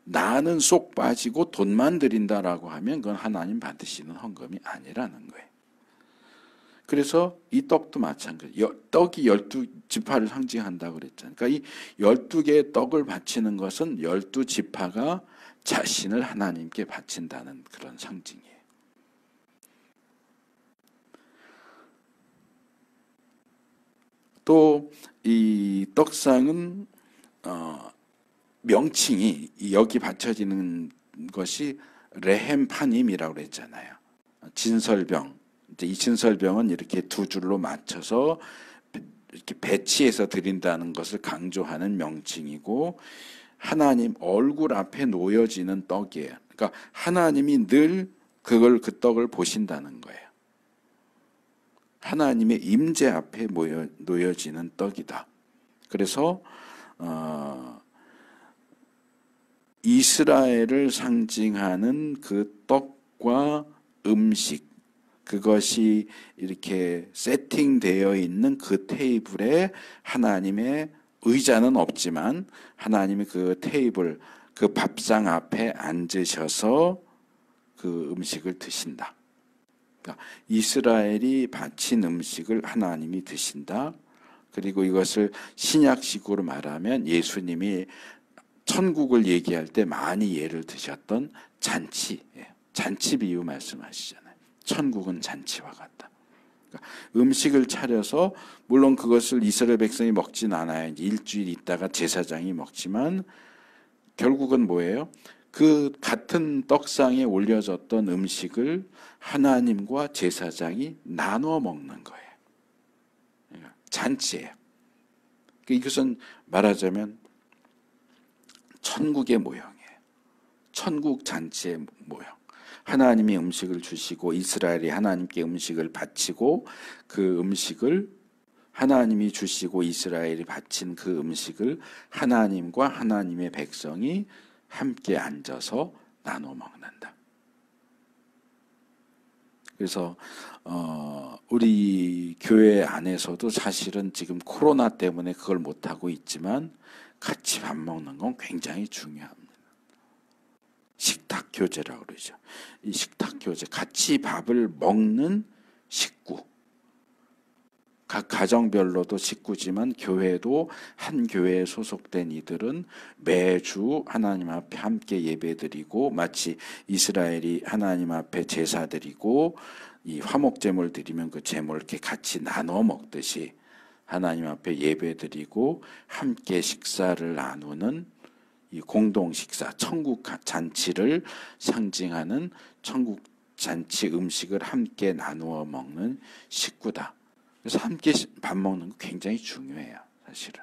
나는 쏙 빠지고 돈만 드린다라고 하면 그건 하나님 받으시는 헌금이 아니라는 거예요. 그래서 이 떡도 마찬가지예요. 떡이 12지파를 상징한다고 그랬잖아요. 그러니까 이 12개의 떡을 바치는 것은 12지파가 자신을 하나님께 바친다는 그런 상징이에요. 또 이 떡상은 명칭이 여기 바쳐지는 것이 레헴파님이라고 그랬잖아요. 진설병. 이제 이 진설병은 이렇게 두 줄로 맞춰서 이렇게 배치해서 드린다는 것을 강조하는 명칭이고, 하나님 얼굴 앞에 놓여지는 떡이에요. 그러니까 하나님이 늘 그 떡을 보신다는 거예요. 하나님의 임재 앞에 놓여지는 떡이다. 그래서 이스라엘을 상징하는 그 떡과 음식, 그것이 이렇게 세팅되어 있는 그 테이블에 하나님의 의자는 없지만 하나님이 그 테이블, 그 밥상 앞에 앉으셔서 그 음식을 드신다. 그러니까 이스라엘이 바친 음식을 하나님이 드신다. 그리고 이것을 신약식으로 말하면 예수님이 천국을 얘기할 때 많이 예를 드셨던 잔치, 잔치 비유 말씀하시잖아요. 천국은 잔치와 같다. 그러니까 음식을 차려서, 물론 그것을 이스라엘 백성이 먹진 않아요. 일주일 있다가 제사장이 먹지만 결국은 뭐예요? 그 같은 떡상에 올려졌던 음식을 하나님과 제사장이 나눠 먹는 거예요. 그러니까 잔치예요. 이것은 말하자면 천국의 모형이에요. 천국 잔치의 모형. 하나님이 음식을 주시고 이스라엘이 하나님께 음식을 바치고, 그 음식을 하나님이 주시고 이스라엘이 바친 그 음식을 하나님과 하나님의 백성이 함께 앉아서 나눠 먹는다. 그래서 우리 교회 안에서도 사실은 지금 코로나 때문에 그걸 못하고 있지만 같이 밥 먹는 건 굉장히 중요합니다. 식탁 교제라고 그러죠. 이 식탁 교제, 같이 밥을 먹는 식구. 각 가정별로도 식구지만 교회도 한 교회에 소속된 이들은 매주 하나님 앞에 함께 예배드리고, 마치 이스라엘이 하나님 앞에 제사 드리고 이 화목제물 드리면 그 제물 이렇게 같이 나눠 먹듯이 하나님 앞에 예배드리고 함께 식사를 나누는 이 공동 식사, 천국 잔치를 상징하는 천국 잔치 음식을 함께 나누어 먹는 식구다. 그래서 함께 밥 먹는 거 굉장히 중요해요, 사실은.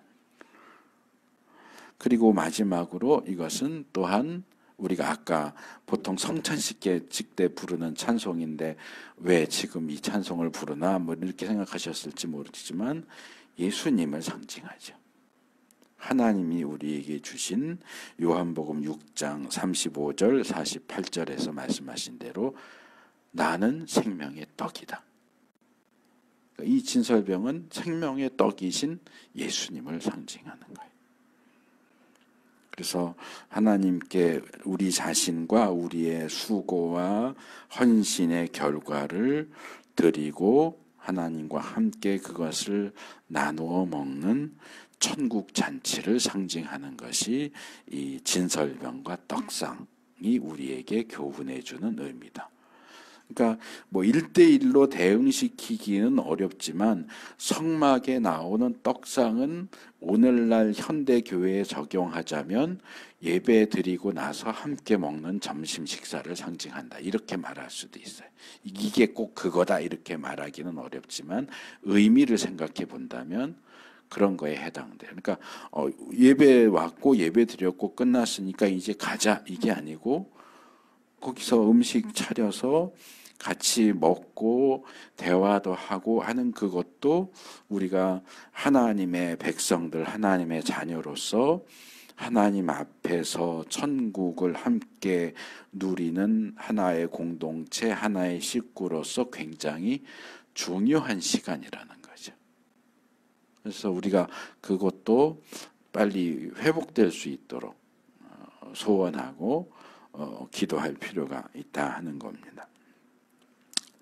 그리고 마지막으로 이것은 또한 우리가 아까 보통 성찬식 때 부르는 찬송인데 왜 지금 이 찬송을 부르나 뭐 이렇게 생각하셨을지 모르지만 예수님을 상징하죠. 하나님이 우리에게 주신 요한복음 6장 35절 48절에서 말씀하신 대로 나는 생명의 떡이다. 이 진설병은 생명의 떡이신 예수님을 상징하는 거예요. 그래서 하나님께 우리 자신과 우리의 수고와 헌신의 결과를 드리고 하나님과 함께 그것을 나누어 먹는 천국 잔치를 상징하는 것이 이 진설병과 떡상, 우리에게 교훈해 주는 의미다. 그러니까 뭐 1대1로 대응시키기는 어렵지만 성막에 나오는 떡상은 오늘날 현대 교회에 적용하자면 예배 드리고 나서 함께 먹는 점심 식사를 상징한다. 이렇게 말할 수도 있어요. 이게 꼭 그거다 이렇게 말하기는 어렵지만 의미를 생각해 본다면 그런 거에 해당돼요. 그러니까 예배 왔고 예배 드렸고 끝났으니까 이제 가자 이게 아니고 거기서 음식 차려서 같이 먹고 대화도 하고 하는 그것도 우리가 하나님의 백성들, 하나님의 자녀로서 하나님 앞에서 천국을 함께 누리는 하나의 공동체, 하나의 식구로서 굉장히 중요한 시간이라는 거죠. 그래서 우리가 그것도 빨리 회복될 수 있도록 소원하고 기도할 필요가 있다 하는 겁니다.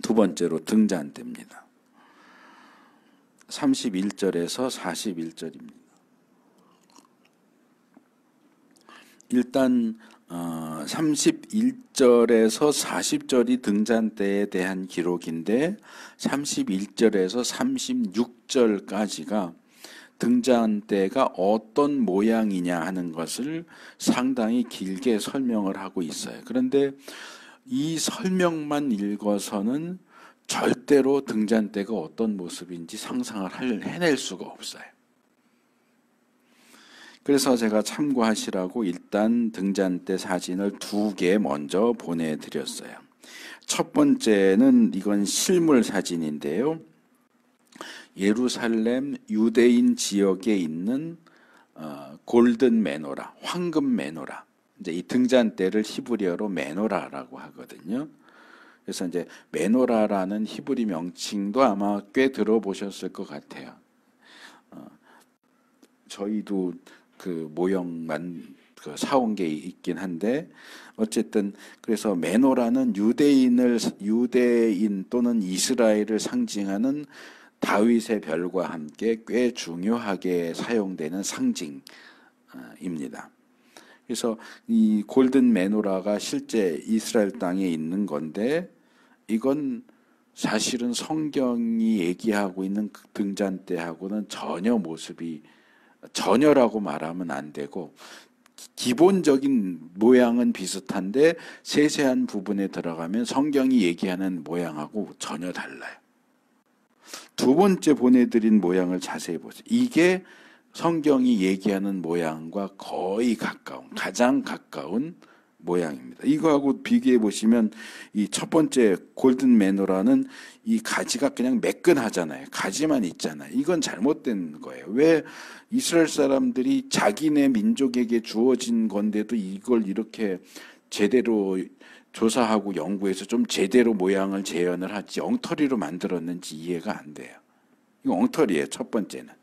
두 번째로 등잔 때입니다. 31절에서 41절입니다. 일단 31절에서 40절이 등잔대에 대한 기록인데 31절에서 36절까지가 등잔대가 어떤 모양이냐 하는 것을 상당히 길게 설명을 하고 있어요. 그런데 이 설명만 읽어서는 절대로 등잔대가 어떤 모습인지 상상을 해낼 수가 없어요. 그래서 제가 참고하시라고 일단 등잔대 사진을 2개 먼저 보내드렸어요. 첫 번째는 이건 실물 사진인데요. 예루살렘 유대인 지역에 있는 골든 메노라, 황금 메노라. 이제 이 등잔대를 히브리어로 메노라라고 하거든요. 그래서 이제 메노라라는 히브리 명칭도 아마 꽤 들어보셨을 것 같아요. 저희도 그 모형만 사온 게 있긴 한데 어쨌든 그래서 메노라는 유대인 또는 이스라엘을 상징하는 다윗의 별과 함께 꽤 중요하게 사용되는 상징입니다. 그래서 이 골든 메노라가 실제 이스라엘 땅에 있는 건데 이건 사실은 성경이 얘기하고 있는 그 등잔대하고는 전혀라고 말하면 안 되고 기본적인 모양은 비슷한데 세세한 부분에 들어가면 성경이 얘기하는 모양하고 전혀 달라요. 두 번째 보내드린 모양을 자세히 보세요. 이게 성경이 얘기하는 모양과 거의 가장 가까운 모양입니다. 이거하고 비교해 보시면 이 첫 번째 골든 메노라는 이 가지가 그냥 매끈하잖아요. 가지만 있잖아요. 이건 잘못된 거예요. 왜 이스라엘 사람들이 자기네 민족에게 주어진 건데도 이걸 이렇게 제대로 조사하고 연구해서 좀 제대로 모양을 재현을 하지 엉터리로 만들었는지 이해가 안 돼요. 이거 엉터리예요. 첫 번째는.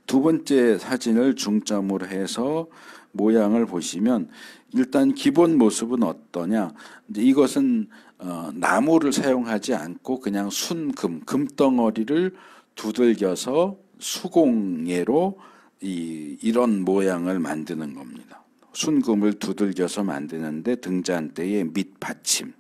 두 번째 사진을 중점으로 해서 모양을 보시면 일단 기본 모습은 어떠냐? 이제 이것은 나무를 사용하지 않고 그냥 순금, 금덩어리를 두들겨서 수공예로 이런 모양을 만드는 겁니다. 순금을 두들겨서 만드는데 등잔대의 밑받침,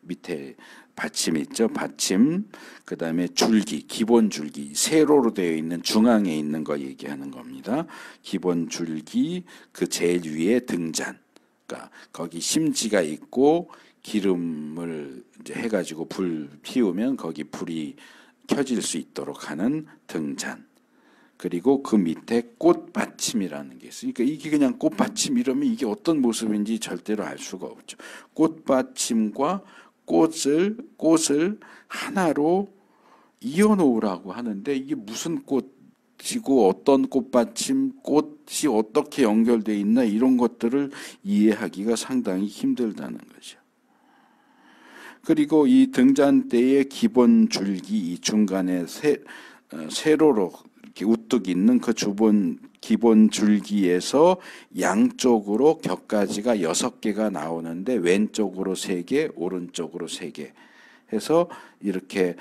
밑에 받침 있죠. 받침, 그 다음에 줄기, 기본 줄기, 세로로 되어 있는 중앙에 있는 거 얘기하는 겁니다. 기본 줄기, 그 제일 위에 등잔, 그러니까 거기 심지가 있고 기름을 이제 해가지고 불 피우면 거기 불이 켜질 수 있도록 하는 등잔. 그리고 그 밑에 꽃받침이라는 게 있어요. 그러니까 이게 그냥 꽃받침 이러면 이게 어떤 모습인지 절대로 알 수가 없죠. 꽃받침과 꽃을 하나로 이어놓으라고 하는데 이게 무슨 꽃이고 어떤 꽃받침, 꽃이 어떻게 연결되어 있나 이런 것들을 이해하기가 상당히 힘들다는 거죠. 그리고 이 등잔대의 기본 줄기, 이 중간에 세로로 이렇게 우뚝 있는 그 기본 줄기에서 양쪽으로 격가지가 6개가 나오는데 왼쪽으로 3개, 오른쪽으로 3개 해서 이렇게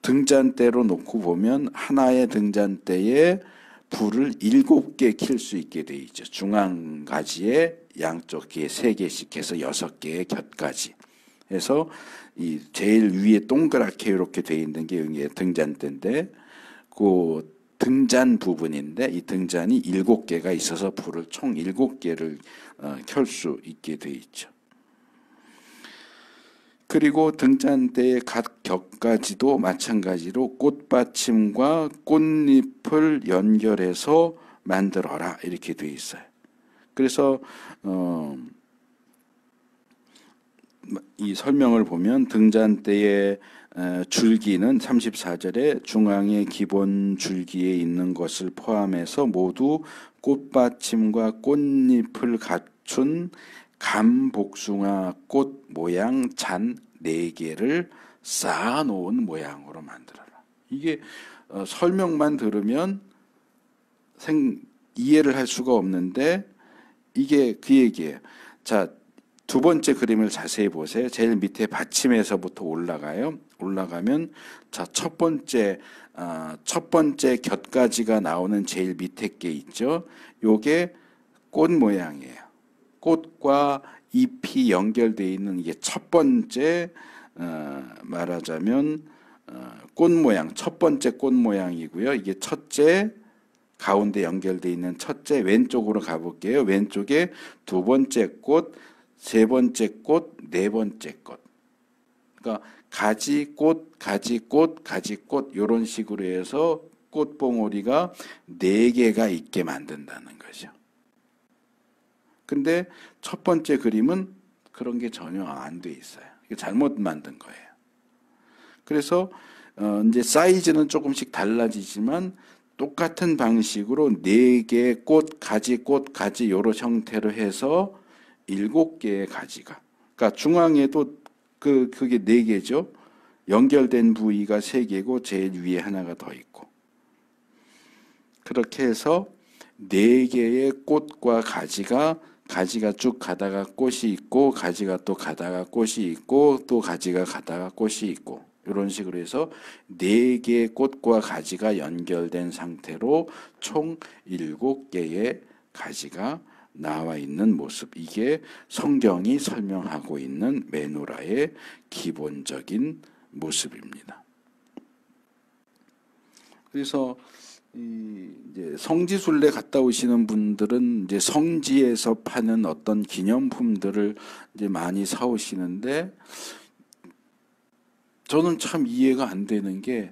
등잔대로 놓고 보면 하나의 등잔대에 불을 7개 켤 수 있게 돼 있죠. 중앙 가지에 양쪽 귀에 3개씩 해서 6개의 곁가지 해서 이 제일 위에 동그랗게 이렇게 돼 있는 게 여기 등잔대인데 그 등잔 부분인데 이 등잔이 7개가 있어서 불을 총 7개를 켤 수 있게 돼 있죠. 그리고 등잔대의 각 격가지도 마찬가지로 꽃받침과 꽃잎을 연결해서 만들어라 이렇게 돼 있어요. 그래서 이 설명을 보면 등잔대의 줄기는 34절에 중앙의 기본 줄기에 있는 것을 포함해서 모두 꽃받침과 꽃잎을 갖춘 감복숭아 꽃 모양 잔 4개를 쌓아놓은 모양으로 만들어라. 이게 설명만 들으면 이해를 할 수가 없는데 이게 그 얘기예요. 자, 두 번째 그림을 자세히 보세요. 제일 밑에 받침에서부터 올라가요. 올라가면 자, 첫 번째 곁가지가 나오는 제일 밑에 게 있죠. 요게 꽃 모양이에요. 꽃과 잎이 연결되어 있는 이게 첫 번째 말하자면 꽃 모양, 첫 번째 꽃 모양이고요. 이게 첫째 가운데 연결되어 있는 첫째 왼쪽으로 가볼게요. 왼쪽에 두 번째 꽃, 세 번째 꽃, 네 번째 꽃. 그러니까 가지꽃, 가지꽃, 가지꽃 이런 식으로 해서 꽃봉오리가 4개가 있게 만든다는 거죠. 근데 첫 번째 그림은 그런 게 전혀 안 돼 있어요. 이게 잘못 만든 거예요. 그래서 이제 사이즈는 조금씩 달라지지만 똑같은 방식으로 4개의 꽃, 가지 이런 형태로 해서 7개의 가지가. 그러니까 중앙에도 그게 4개죠. 연결된 부위가 3개고 제일 위에 하나가 더 있고. 그렇게 해서 4개의 꽃과 가지가 쭉 가다가 꽃이 있고 가지가 또 가다가 꽃이 있고 또 가지가 가다가 꽃이 있고 이런 식으로 해서 4개의 꽃과 가지가 연결된 상태로 총 7개의 가지가 나와 있는 모습. 이게 성경이 설명하고 있는 메노라의 기본적인 모습입니다. 그래서 이제 성지순례 갔다 오시는 분들은 이제 성지에서 파는 어떤 기념품들을 이제 많이 사오시는데 저는 참 이해가 안 되는 게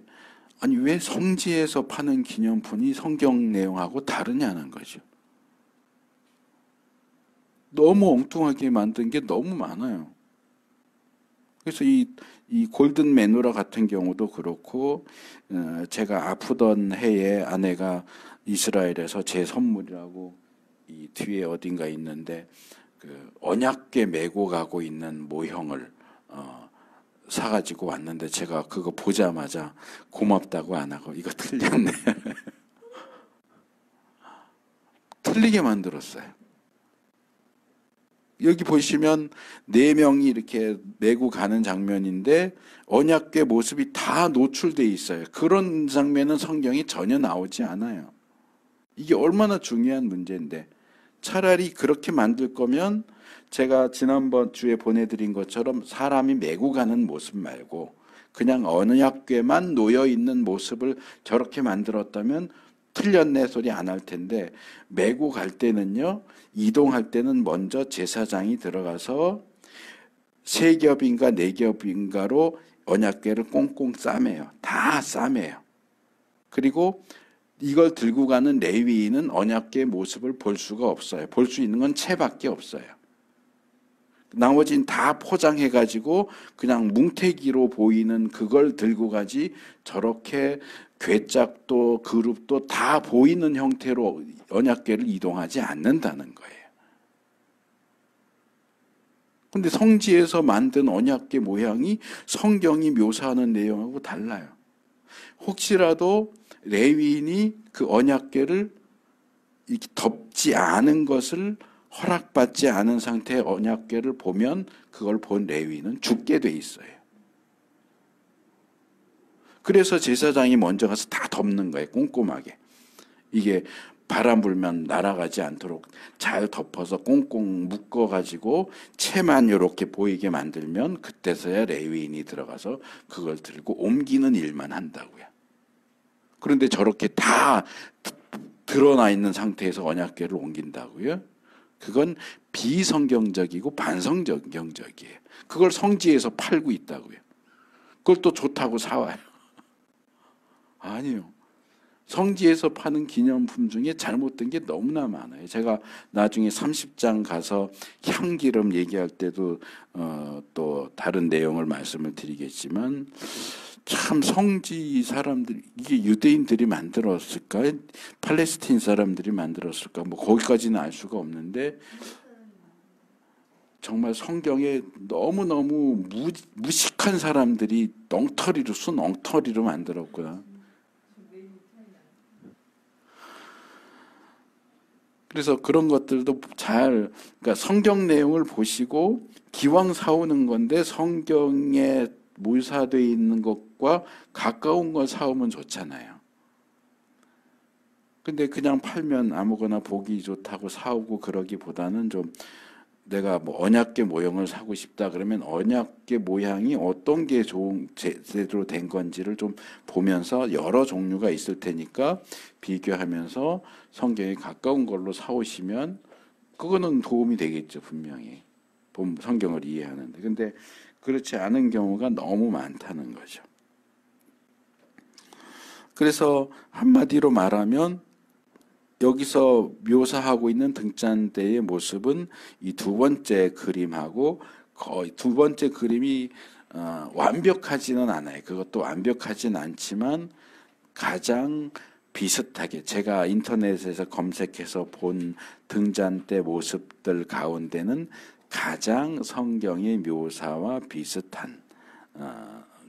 아니 왜 성지에서 파는 기념품이 성경 내용하고 다르냐는 거죠. 너무 엉뚱하게 만든 게 너무 많아요. 그래서 이 골든 메노라 같은 경우도 그렇고 제가 아프던 해에 아내가 이스라엘에서 제 선물이라고 이 뒤에 어딘가 있는데 그 언약궤 메고 가고 있는 모형을 사가지고 왔는데 제가 그거 보자마자 고맙다고 안 하고 이거 틀렸네. 틀리게 만들었어요. 여기 보시면 4명이 이렇게 메고 가는 장면인데 언약궤 모습이 다 노출되어 있어요. 그런 장면은 성경이 전혀 나오지 않아요. 이게 얼마나 중요한 문제인데 차라리 그렇게 만들 거면 제가 지난번 주에 보내드린 것처럼 사람이 메고 가는 모습 말고 그냥 언약궤만 놓여있는 모습을 저렇게 만들었다면 틀렸네 소리 안 할 텐데 메고 갈 때는요. 이동할 때는 먼저 제사장이 들어가서 3겹인가 4겹인가로 언약궤를 꽁꽁 싸매요. 다 싸매요. 그리고 이걸 들고 가는 레위인은 언약궤 모습을 볼 수가 없어요. 볼 수 있는 건 채밖에 없어요. 나머지는 다 포장해가지고 그냥 뭉태기로 보이는 그걸 들고 가지 저렇게 괴짝도 그룹도 다 보이는 형태로 언약궤를 이동하지 않는다는 거예요. 근데 성지에서 만든 언약궤 모양이 성경이 묘사하는 내용하고 달라요. 혹시라도 레위인이 그 언약궤를 이렇게 덮지 않은 것을 허락받지 않은 상태의 언약궤를 보면 그걸 본 레위인은 죽게 돼 있어요. 그래서 제사장이 먼저 가서 다 덮는 거예요. 꼼꼼하게. 이게 바람 불면 날아가지 않도록 잘 덮어서 꽁꽁 묶어가지고 채만 이렇게 보이게 만들면 그때서야 레위인이 들어가서 그걸 들고 옮기는 일만 한다고요. 그런데 저렇게 다 드러나 있는 상태에서 언약궤를 옮긴다고요? 그건 비성경적이고 반성경적이에요. 그걸 성지에서 팔고 있다고요. 그걸 또 좋다고 사와요. 아니요. 성지에서 파는 기념품 중에 잘못된 게 너무나 많아요. 제가 나중에 30장 가서 향기름 얘기할 때도 또 다른 내용을 말씀을 드리겠지만 참 성지 사람들이 이게 유대인들이 만들었을까? 팔레스틴 사람들이 만들었을까? 뭐 거기까지는 알 수가 없는데 정말 성경에 너무너무 무식한 사람들이 순 엉터리로 만들었구나. 그래서 그런 것들도 그러니까 성경 내용을 보시고 기왕 사오는 건데 성경에 묘사되어 있는 것과 가까운 걸 사오면 좋잖아요. 근데 그냥 팔면 아무거나 보기 좋다고 사오고 그러기보다는 좀 내가 뭐 언약궤 모형을 사고 싶다 그러면 언약궤 모양이 어떤 게 제대로 된 건지를 좀 보면서 여러 종류가 있을 테니까 비교하면서 성경에 가까운 걸로 사오시면 그거는 도움이 되겠죠, 분명히. 성경을 이해하는데. 근데 그렇지 않은 경우가 너무 많다는 거죠. 그래서 한마디로 말하면 여기서 묘사하고 있는 등잔대의 모습은 이 두 번째 그림하고 거의 두 번째 그림이 완벽하지는 않아요. 그것도 완벽하진 않지만 가장 비슷하게 제가 인터넷에서 검색해서 본 등잔대 모습들 가운데는 가장 성경의 묘사와 비슷한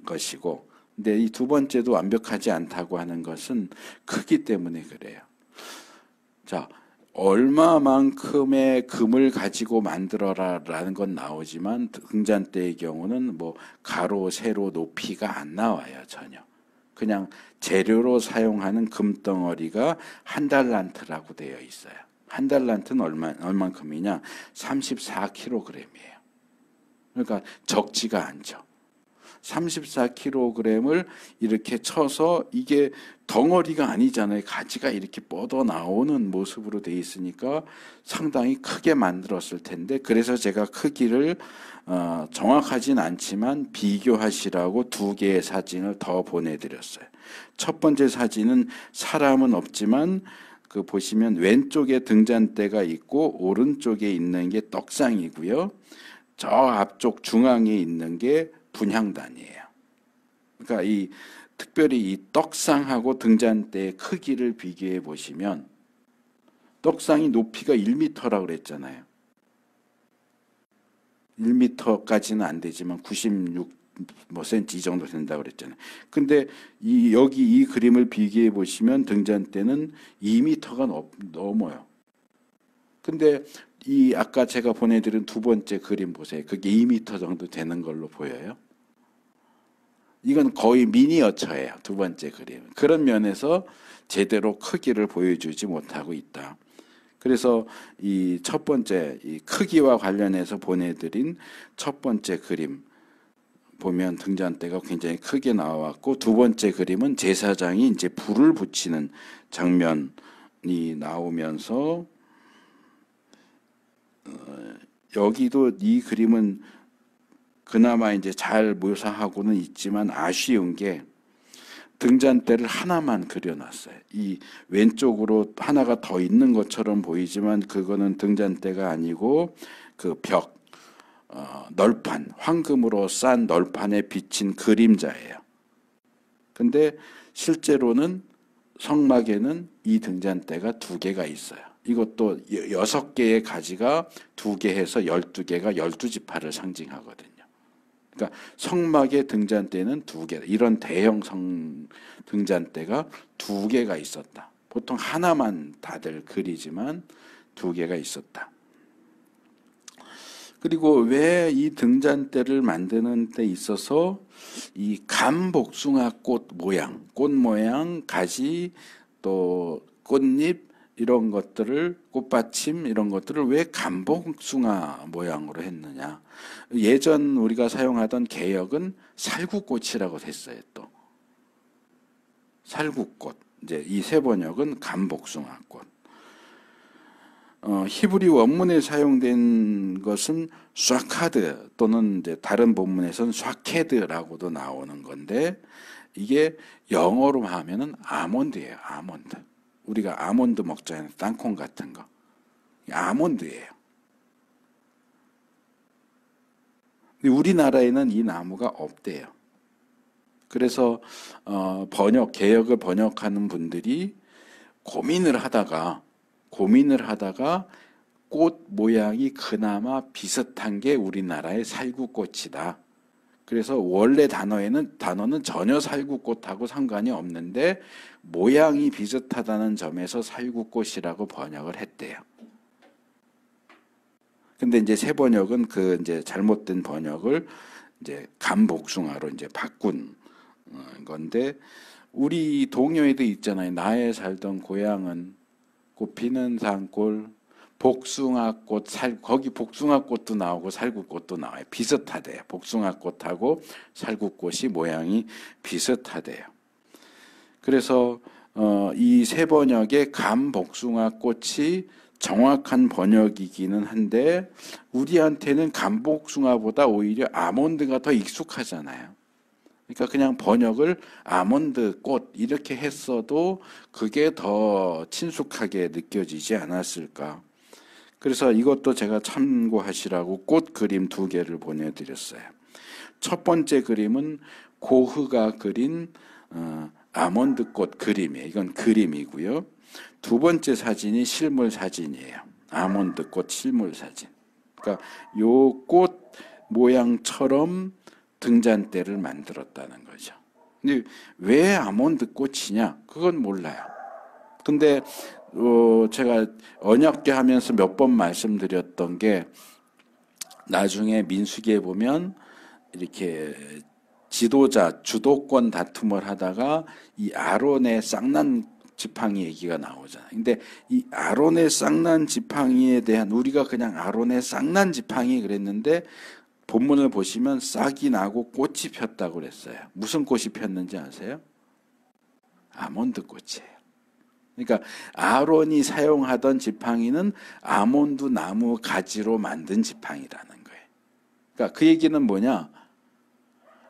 것이고, 근데 이 두 번째도 완벽하지 않다고 하는 것은 크기 때문에 그래요. 자, 얼마만큼의 금을 가지고 만들어라라는 건 나오지만 등잔대의 경우는 뭐 가로, 세로, 높이가 안 나와요, 전혀. 그냥 재료로 사용하는 금덩어리가 한 달란트라고 되어 있어요. 한 달란트는 얼만큼이냐? 34kg이에요. 그러니까 적지가 않죠. 34kg을 이렇게 쳐서 이게 덩어리가 아니잖아요. 가지가 이렇게 뻗어 나오는 모습으로 돼 있으니까 상당히 크게 만들었을 텐데, 그래서 제가 크기를 정확하진 않지만 비교하시라고 두 개의 사진을 더 보내드렸어요. 첫 번째 사진은 사람은 없지만 그 보시면 왼쪽에 등잔대가 있고 오른쪽에 있는 게 떡상이고요. 저 앞쪽 중앙에 있는 게 분향단이에요. 그러니까 특별히 이 떡상하고 등잔대의 크기를 비교해 보시면 떡상이 높이가 1m라고 그랬잖아요. 1m까지는 안 되지만 96cm 정도 된다고 그랬잖아요. 근데 여기 이 그림을 비교해 보시면 등잔대는 2m가 넘어요. 근데 아까 제가 보내드린 두 번째 그림 보세요. 그게 2m 정도 되는 걸로 보여요. 이건 거의 미니어처예요. 두 번째 그림. 그런 면에서 제대로 크기를 보여주지 못하고 있다. 그래서 이 첫 번째 이 크기와 관련해서 보내드린 첫 번째 그림 보면 등잔대가 굉장히 크게 나왔고, 두 번째 그림은 제사장이 이제 불을 붙이는 장면이 나오면서 여기도 이 그림은 그나마 이제 잘 묘사하고는 있지만 아쉬운 게 등잔대를 하나만 그려놨어요. 이 왼쪽으로 하나가 더 있는 것처럼 보이지만 그거는 등잔대가 아니고 그 벽, 널판, 황금으로 싼 널판에 비친 그림자예요. 근데 실제로는 성막에는 이 등잔대가 두 개가 있어요. 이것도 6개의 가지가 2개 해서 12개가 12지파를 상징하거든요. 그러니까 성막의 등잔대는 2개, 이런 대형 등잔대가 2개가 있었다. 보통 하나만 다들 그리지만 2개가 있었다. 그리고 왜 이 등잔대를 만드는 데 있어서 이 감복숭아 꽃 모양, 가지, 또 꽃잎 이런 것들을 꽃받침 이런 것들을 왜 감복숭아 모양으로 했느냐. 예전 우리가 사용하던 개역은 살구꽃이라고 했어요. 또 살구꽃. 이제 이 세 번역은 감복숭아꽃. 히브리 원문에 사용된 것은 샤카드 또는 이제 다른 본문에서는 샤케드라고도 나오는 건데 이게 영어로 하면은 아몬드예요. 아몬드. 우리가 아몬드 먹잖아요. 땅콩 같은 거. 아몬드예요. 우리나라에는 이 나무가 없대요. 그래서 개역을 번역하는 분들이 고민을 하다가 꽃 모양이 그나마 비슷한 게 우리나라의 살구꽃이다. 그래서 원래 단어는 전혀 살구꽃하고 상관이 없는데 모양이 비슷하다는 점에서 살구꽃이라고 번역을 했대요. 근데 이제 새 번역은 그 이제 잘못된 번역을 이제 감복숭아로 이제 바꾼 건데 우리 동요에도 있잖아요. 나의 살던 고향은 꽃피는 산골 복숭아꽃 거기 복숭아꽃도 나오고 살구꽃도 나와요. 비슷하대요. 복숭아꽃하고 살구꽃이 모양이 비슷하대요. 그래서 이 세 번역의 감복숭아꽃이 정확한 번역이기는 한데 우리한테는 감복숭아보다 오히려 아몬드가 더 익숙하잖아요. 그러니까 그냥 번역을 아몬드 꽃 이렇게 했어도 그게 더 친숙하게 느껴지지 않았을까. 그래서 이것도 제가 참고하시라고 꽃 그림 2개를 보내드렸어요. 첫 번째 그림은 고흐가 그린 아몬드 꽃 그림이에요. 이건 그림이고요. 두 번째 사진이 실물 사진이에요. 아몬드 꽃 실물 사진. 그러니까 요 꽃 모양처럼 등잔대를 만들었다는 거죠. 근데 왜 아몬드 꽃이냐? 그건 몰라요. 근데 제가 언약궤 하면서 몇 번 말씀드렸던 게 나중에 민수기에 보면 이렇게 지도자 주도권 다툼을 하다가 이 아론의 쌍난 지팡이 얘기가 나오잖아요. 근데 이 아론의 쌍난 지팡이에 대한 우리가 그냥 아론의 쌍난 지팡이 그랬는데 본문을 보시면 싹이 나고 꽃이 폈다고 그랬어요. 무슨 꽃이 폈는지 아세요? 아몬드 꽃이에요. 그러니까 아론이 사용하던 지팡이는 아몬드 나무 가지로 만든 지팡이라는 거예요. 그러니까 그 얘기는 뭐냐?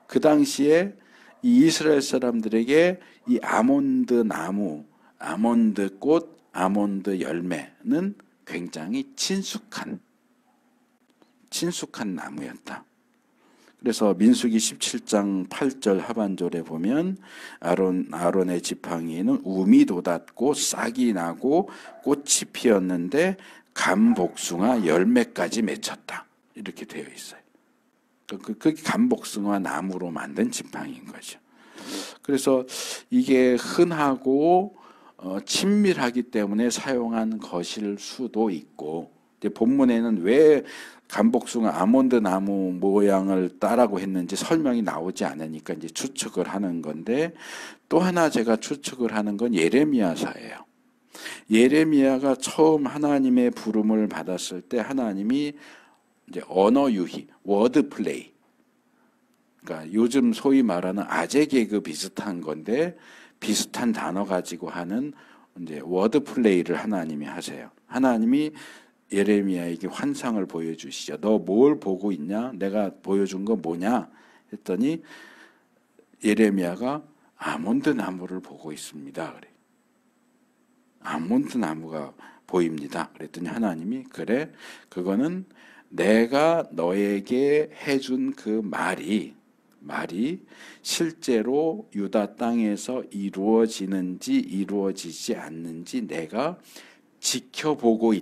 그 당시에 이 이스라엘 사람들에게 이 아몬드 나무, 아몬드 꽃, 아몬드 열매는 굉장히 친숙한 나무였다. 그래서 민수기 17장 8절 하반절에 보면 아론의 지팡이에는 um이 돋았고 싹이 나고 꽃이 피었는데 감복숭아 열매까지 맺혔다. 이렇게 되어 있어요. 그게 감복숭아 나무로 만든 지팡이인 거죠. 그래서 이게 흔하고 친밀하기 때문에 사용한 것일 수도 있고 본문에는 왜 감복숭아 아몬드 나무 모양을 따라고 했는지 설명이 나오지 않으니까 이제 추측을 하는 건데 또 하나 제가 추측을 하는 건 예레미야서예요. 예레미야가 처음 하나님의 부름을 받았을 때 하나님이 이제 언어 유희, 워드 플레이. 그러니까 요즘 소위 말하는 아재 개그 비슷한 건데 비슷한 단어 가지고 하는 이제 워드 플레이를 하나님이 하세요. 하나님이 예레미야에게 환상을 보여주시죠. 너 뭘 보고 있냐? 내가 보여준 거 뭐냐? 했더니 예레미야가 아몬드 나무를 보고 있습니다. 그래. 아몬드 나무가 보입니다. 그랬더니 하나님이 그래, 그거는 내가 너에게 해준 그 말이 실제로 유다 땅에서 이루어지는지 이루어지지 않는지 내가 지켜보고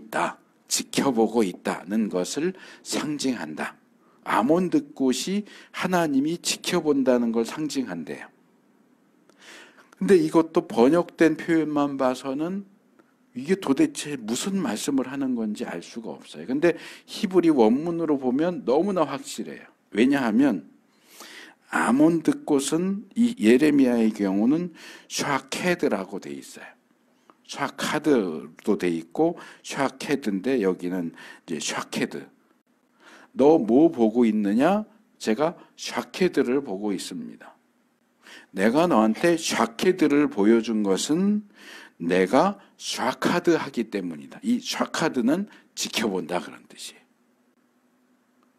있다는 것을 상징한다. 아몬드 꽃이 하나님이 지켜본다는 걸 상징한대요. 근데 이것도 번역된 표현만 봐서는 이게 도대체 무슨 말씀을 하는 건지 알 수가 없어요. 근데 히브리 원문으로 보면 너무나 확실해요. 왜냐하면 아몬드 꽃은 이 예레미야의 경우는 샤케드라고 돼 있어요. 샤카드도 돼 있고 샤케드인데 여기는 이제 샤케드. 너 뭐 보고 있느냐? 제가 샤케드를 보고 있습니다. 내가 너한테 샤케드를 보여준 것은 내가 샤카드 하기 때문이다. 이 샤카드는 지켜본다 그런 뜻이에요.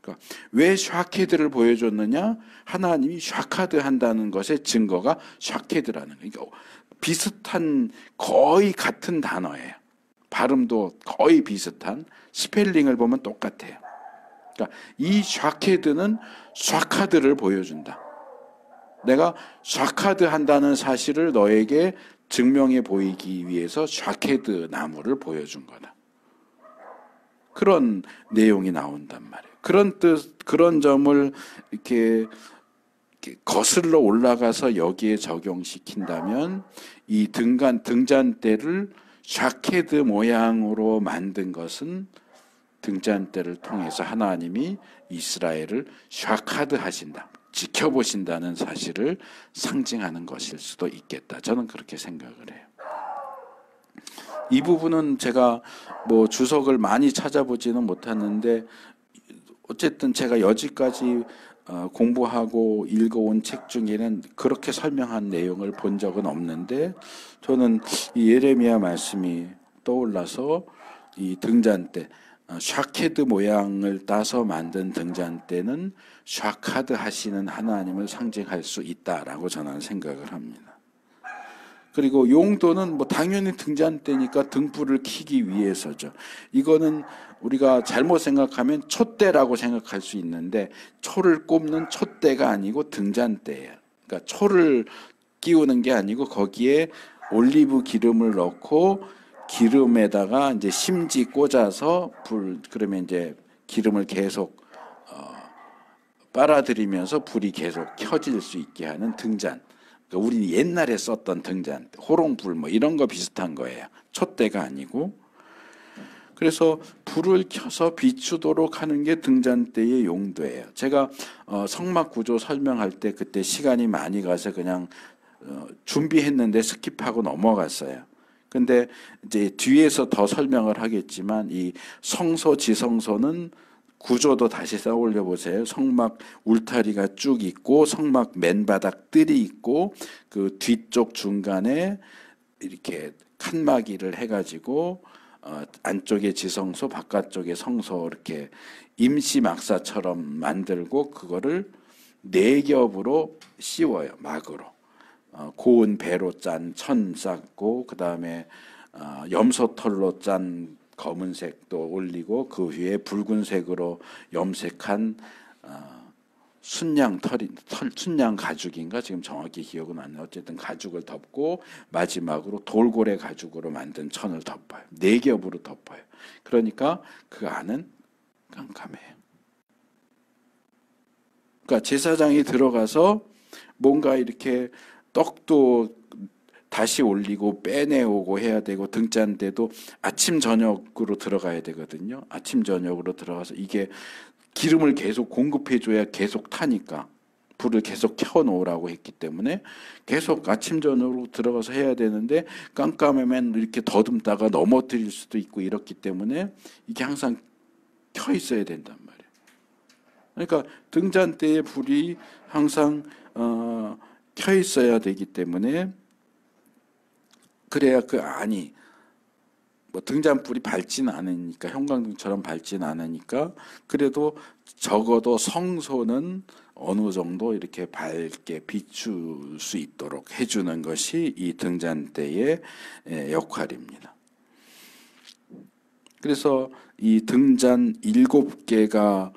그러니까 왜 샤케드를 보여줬느냐? 하나님이 샤카드 한다는 것의 증거가 샤케드라는 거예요. 그러니까 비슷한 거의 같은 단어예요. 발음도 거의 비슷한 스펠링을 보면 똑같아요. 그러니까 이 샤케드는 샤카드를 보여준다. 내가 샤카드 한다는 사실을 너에게 증명해 보이기 위해서 샤케드 나무를 보여준 거다. 그런 내용이 나온단 말이에요. 그런 뜻, 그런 점을 이렇게 거슬러 올라가서 여기에 적용시킨다면 이 등잔대를 샤케드 모양으로 만든 것은 등잔대를 통해서 하나님이 이스라엘을 샤카드 하신다, 지켜보신다는 사실을 상징하는 것일 수도 있겠다. 저는 그렇게 생각을 해요. 이 부분은 제가 뭐 주석을 많이 찾아보지는 못했는데 어쨌든 제가 여지까지 공부하고 읽어온 책 중에는 그렇게 설명한 내용을 본 적은 없는데 저는 이 예레미야 말씀이 떠올라서 이 등잔대, 샤케드 모양을 따서 만든 등잔대는 샤카드 하시는 하나님을 상징할 수 있다라고 저는 생각을 합니다. 그리고 용도는 뭐 당연히 등잔대니까 등불을 켜기 위해서죠. 이거는 우리가 잘못 생각하면 촛대라고 생각할 수 있는데 초를 꼽는 촛대가 아니고 등잔대예요. 그러니까 초를 끼우는 게 아니고 거기에 올리브 기름을 넣고 기름에다가 이제 심지 꽂아서 그러면 이제 기름을 계속 빨아들이면서 불이 계속 켜질 수 있게 하는 등잔. 그러니까 우리 옛날에 썼던 등잔, 호롱불 뭐 이런 거 비슷한 거예요. 촛대가 아니고. 그래서 불을 켜서 비추도록 하는 게 등잔대의 용도예요. 제가 성막 구조 설명할 때 그때 시간이 많이 가서 그냥 준비했는데 스킵하고 넘어갔어요. 근데 이제 뒤에서 더 설명을 하겠지만 이 성소 지성소는 구조도 다시 떠올려 보세요. 성막 울타리가 쭉 있고 성막 맨바닥 뜰이 있고 그 뒤쪽 중간에 이렇게 칸막이를 해가지고 안쪽에 지성소 바깥쪽에 성소 이렇게 임시 막사처럼 만들고 그거를 네 겹으로 씌워요. 막으로. 고운 배로 짠 천 쌓고 그 다음에 염소털로 짠 검은색도 올리고 그 위에 붉은색으로 염색한 순양 순양 가죽인가 지금 정확히 기억은 안 나요. 어쨌든 가죽을 덮고 마지막으로 돌고래 가죽으로 만든 천을 덮어요. 네 겹으로 덮어요. 그러니까 그 안은 깜깜해요. 그러니까 제사장이 들어가서 뭔가 이렇게 떡도 다시 올리고 빼내오고 해야 되고 등잔대도 아침 저녁으로 들어가야 되거든요. 아침 저녁으로 들어가서 이게 기름을 계속 공급해줘야 계속 타니까 불을 계속 켜놓으라고 했기 때문에 계속 아침 저녁으로 들어가서 해야 되는데 깜깜하면 이렇게 더듬다가 넘어뜨릴 수도 있고 이렇기 때문에 이게 항상 켜 있어야 된단 말이에요. 그러니까 등잔대의 불이 항상 켜 있어야 되기 때문에 그래야 그 안이 뭐 등잔불이 밝지는 않으니까 형광등처럼 밝지는 않으니까 그래도 적어도 성소는 어느 정도 이렇게 밝게 비출 수 있도록 해주는 것이 이 등잔대의 역할입니다. 그래서 이 등잔 7개가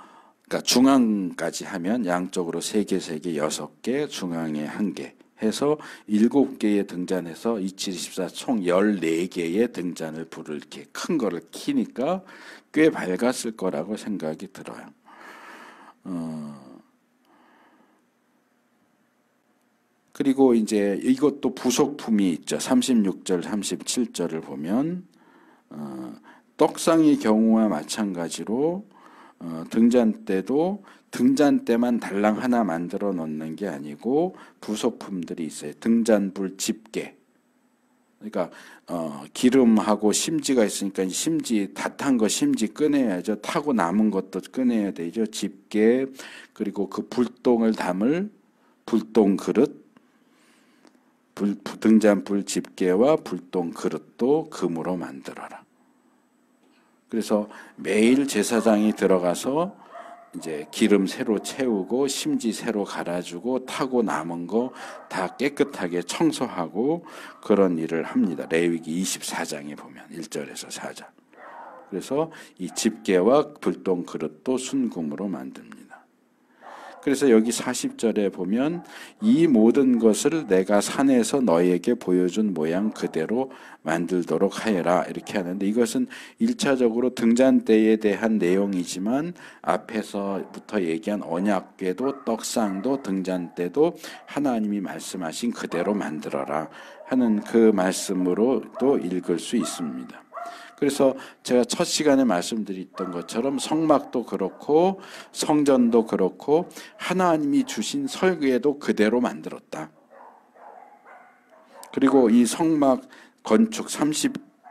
그러니까 중앙까지 하면 양쪽으로 3개, 3개, 6개, 중앙에 1개 해서 7개의 등잔에서 27, 24 총 14개의 등잔을 불을 이렇게 큰 거를 켜니까 꽤 밝았을 거라고 생각이 들어요. 그리고 이제 이것도 부속품이 있죠. 36절, 37절을 보면 떡상의 경우와 마찬가지로 등잔대도 등잔대만 달랑 하나 만들어 놓는 게 아니고 부속품들이 있어요. 등잔불 집게, 그러니까 기름하고 심지가 있으니까 심지 다 탄 거 심지 꺼내야죠. 타고 남은 것도 꺼내야 되죠. 집게, 그리고 그 불똥을 담을 불똥 그릇, 등잔불 집게와 불똥 그릇도 금으로 만들어라. 그래서 매일 제사장이 들어가서 이제 기름 새로 채우고 심지 새로 갈아주고 타고 남은 거 다 깨끗하게 청소하고 그런 일을 합니다. 레위기 24장에 보면 1절에서 4절. 그래서 이 집게와 불똥 그릇도 순금으로 만듭니다. 그래서 여기 40절에 보면 이 모든 것을 내가 산에서 너희에게 보여준 모양 그대로 만들도록 하여라 이렇게 하는데, 이것은 1차적으로 등잔대에 대한 내용이지만 앞에서부터 얘기한 언약궤도 떡상도 등잔대도 하나님이 말씀하신 그대로 만들어라 하는 그 말씀으로도 읽을 수 있습니다. 그래서 제가 첫 시간에 말씀드렸던 것처럼 성막도 그렇고 성전도 그렇고 하나님이 주신 설계도 그대로 만들었다. 그리고 이 성막 건축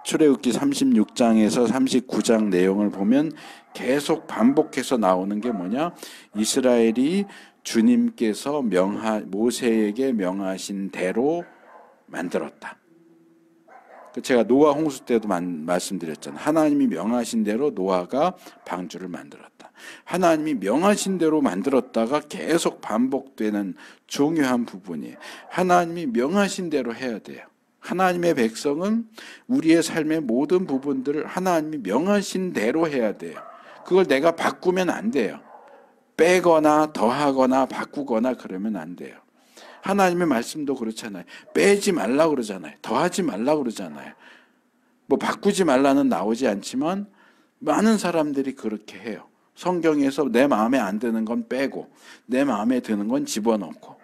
출애굽기 36장에서 39장 내용을 보면 계속 반복해서 나오는 게 뭐냐? 이스라엘이 주님께서 모세에게 명하신 대로 만들었다. 제가 노아 홍수 때도 말씀드렸잖아요. 하나님이 명하신 대로 노아가 방주를 만들었다. 하나님이 명하신 대로 만들었다가 계속 반복되는 중요한 부분이에요. 하나님이 명하신 대로 해야 돼요. 하나님의 백성은 우리의 삶의 모든 부분들을 하나님이 명하신 대로 해야 돼요. 그걸 내가 바꾸면 안 돼요. 빼거나 더하거나 바꾸거나 그러면 안 돼요. 하나님의 말씀도 그렇잖아요. 빼지 말라 그러잖아요. 더하지 말라 그러잖아요. 뭐 바꾸지 말라는 나오지 않지만 많은 사람들이 그렇게 해요. 성경에서 내 마음에 안 드는 건 빼고 내 마음에 드는 건 집어넣고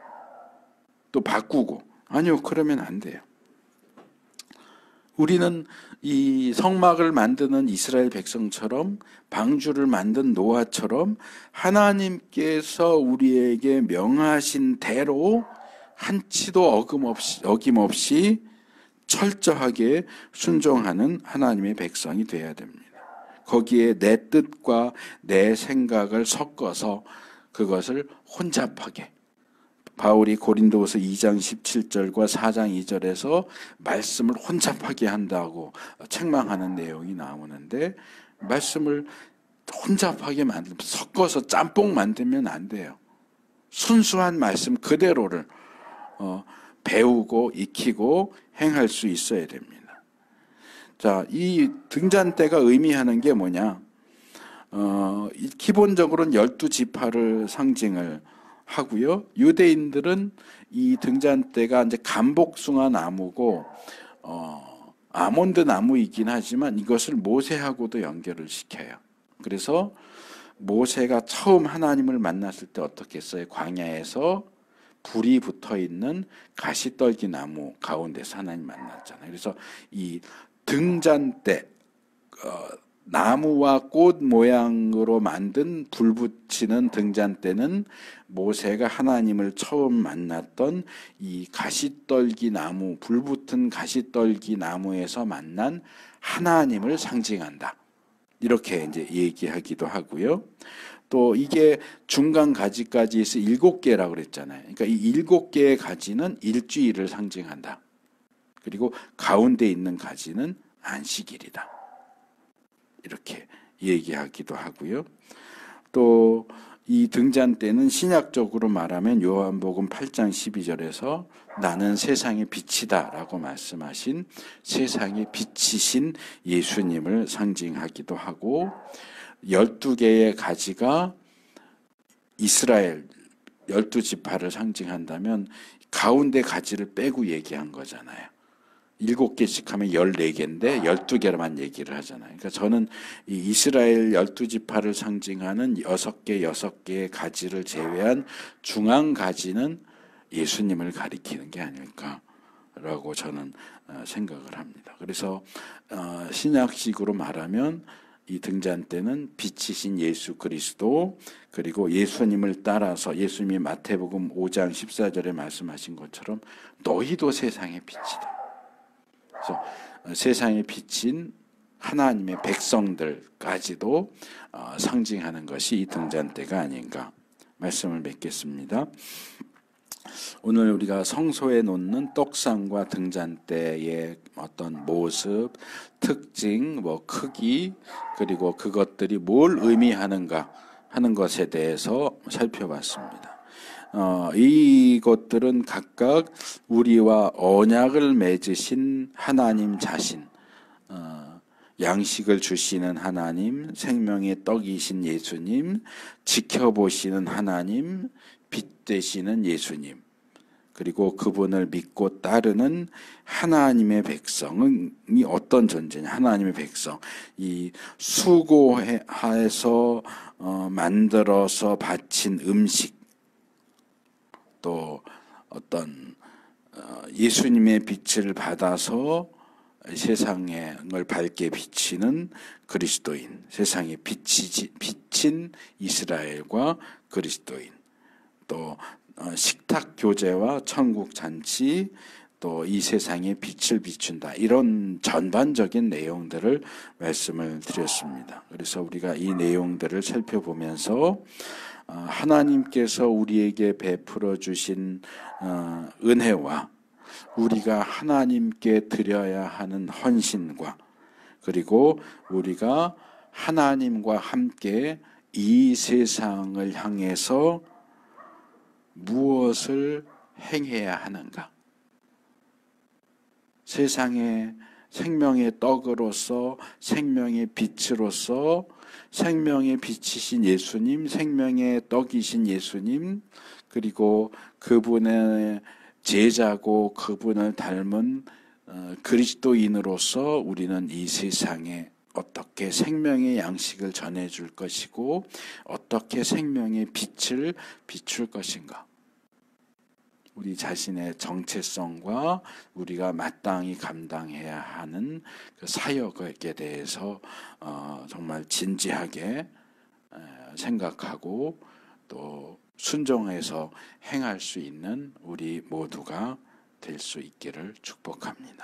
또 바꾸고. 아니요, 그러면 안 돼요. 우리는 이 성막을 만드는 이스라엘 백성처럼 방주를 만든 노아처럼 하나님께서 우리에게 명하신 대로 한치도 어김없이 철저하게 순종하는 하나님의 백성이 되어야 됩니다. 거기에 내 뜻과 내 생각을 섞어서 그것을 혼잡하게, 바울이 고린도후서 2장 17절과 4장 2절에서 말씀을 혼잡하게 한다고 책망하는 내용이 나오는데, 말씀을 혼잡하게 섞어서 짬뽕 만들면 안 돼요. 순수한 말씀 그대로를 배우고 익히고 행할 수 있어야 됩니다. 자, 이 등잔대가 의미하는 게 뭐냐? 기본적으로는 12지파를 상징을 하고요. 유대인들은 이 등잔대가 이제 감복숭아 나무고 아몬드 나무이긴 하지만 이것을 모세하고도 연결을 시켜요. 그래서 모세가 처음 하나님을 만났을 때 어떻게 했어요? 광야에서 불이 붙어 있는 가시떨기 나무 가운데서 하나님 만났잖아요. 그래서 이 등잔대, 나무와 꽃 모양으로 만든 불 붙이는 등잔대는 모세가 하나님을 처음 만났던 이 가시떨기 나무, 불 붙은 가시떨기 나무에서 만난 하나님을 상징한다. 이렇게 이제 얘기하기도 하고요. 또 이게 중간 가지까지 해서 7개라고 그랬잖아요. 그러니까 이 7개의 가지는 일주일을 상징한다. 그리고 가운데 있는 가지는 안식일이다. 이렇게 얘기하기도 하고요. 또 이 등잔대는 신약적으로 말하면 요한복음 8장 12절에서 나는 세상의 빛이다 라고 말씀하신 세상의 빛이신 예수님을 상징하기도 하고, 12개의 가지가 이스라엘 12지파를 상징한다면 가운데 가지를 빼고 얘기한 거잖아요. 7개씩 하면 14개인데 12개로만 얘기를 하잖아요. 그러니까 저는 이 이스라엘 12지파를 상징하는 6개의 가지를 제외한 중앙 가지는 예수님을 가리키는 게 아닐까라고 저는 생각을 합니다. 그래서 신약식으로 말하면 이 등잔대는 빛이신 예수 그리스도, 그리고 예수님을 따라서 예수님이 마태복음 5장 14절에 말씀하신 것처럼 너희도 세상의 빛이다. 그래서 세상에 비친 하나님의 백성들까지도 상징하는 것이 이 등잔대가 아닌가 말씀을 맺겠습니다. 오늘 우리가 성소에 놓는 떡상과 등잔대의 어떤 모습, 특징, 크기, 그리고 그것들이 뭘 의미하는가 하는 것에 대해서 살펴봤습니다. 이것들은 각각 우리와 언약을 맺으신 하나님 자신, 양식을 주시는 하나님, 생명의 떡이신 예수님, 지켜보시는 하나님, 빛 되시는 예수님, 그리고 그분을 믿고 따르는 하나님의 백성이 어떤 존재냐. 하나님의 백성, 이 수고해서 만들어서 바친 음식, 또 어떤 예수님의 빛을 받아서 세상을 밝게 비치는 그리스도인, 세상에 비친 이스라엘과 그리스도인, 또 식탁 교제와 천국 잔치, 또 이 세상에 빛을 비춘다, 이런 전반적인 내용들을 말씀을 드렸습니다. 그래서 우리가 이 내용들을 살펴보면서 하나님께서 우리에게 베풀어 주신 은혜와 우리가 하나님께 드려야 하는 헌신과, 그리고 우리가 하나님과 함께 이 세상을 향해서 무엇을 행해야 하는가, 세상의 생명의 떡으로서, 생명의 빛으로서, 생명의 빛이신 예수님, 생명의 떡이신 예수님, 그리고 그분의 제자고 그분을 닮은 그리스도인으로서 우리는 이 세상에 어떻게 생명의 양식을 전해줄 것이고 어떻게 생명의 빛을 비출 것인가, 우리 자신의 정체성과 우리가 마땅히 감당해야 하는 그 사역에 대해서 정말 진지하게 생각하고 또 순종해서 행할 수 있는 우리 모두가 될 수 있기를 축복합니다.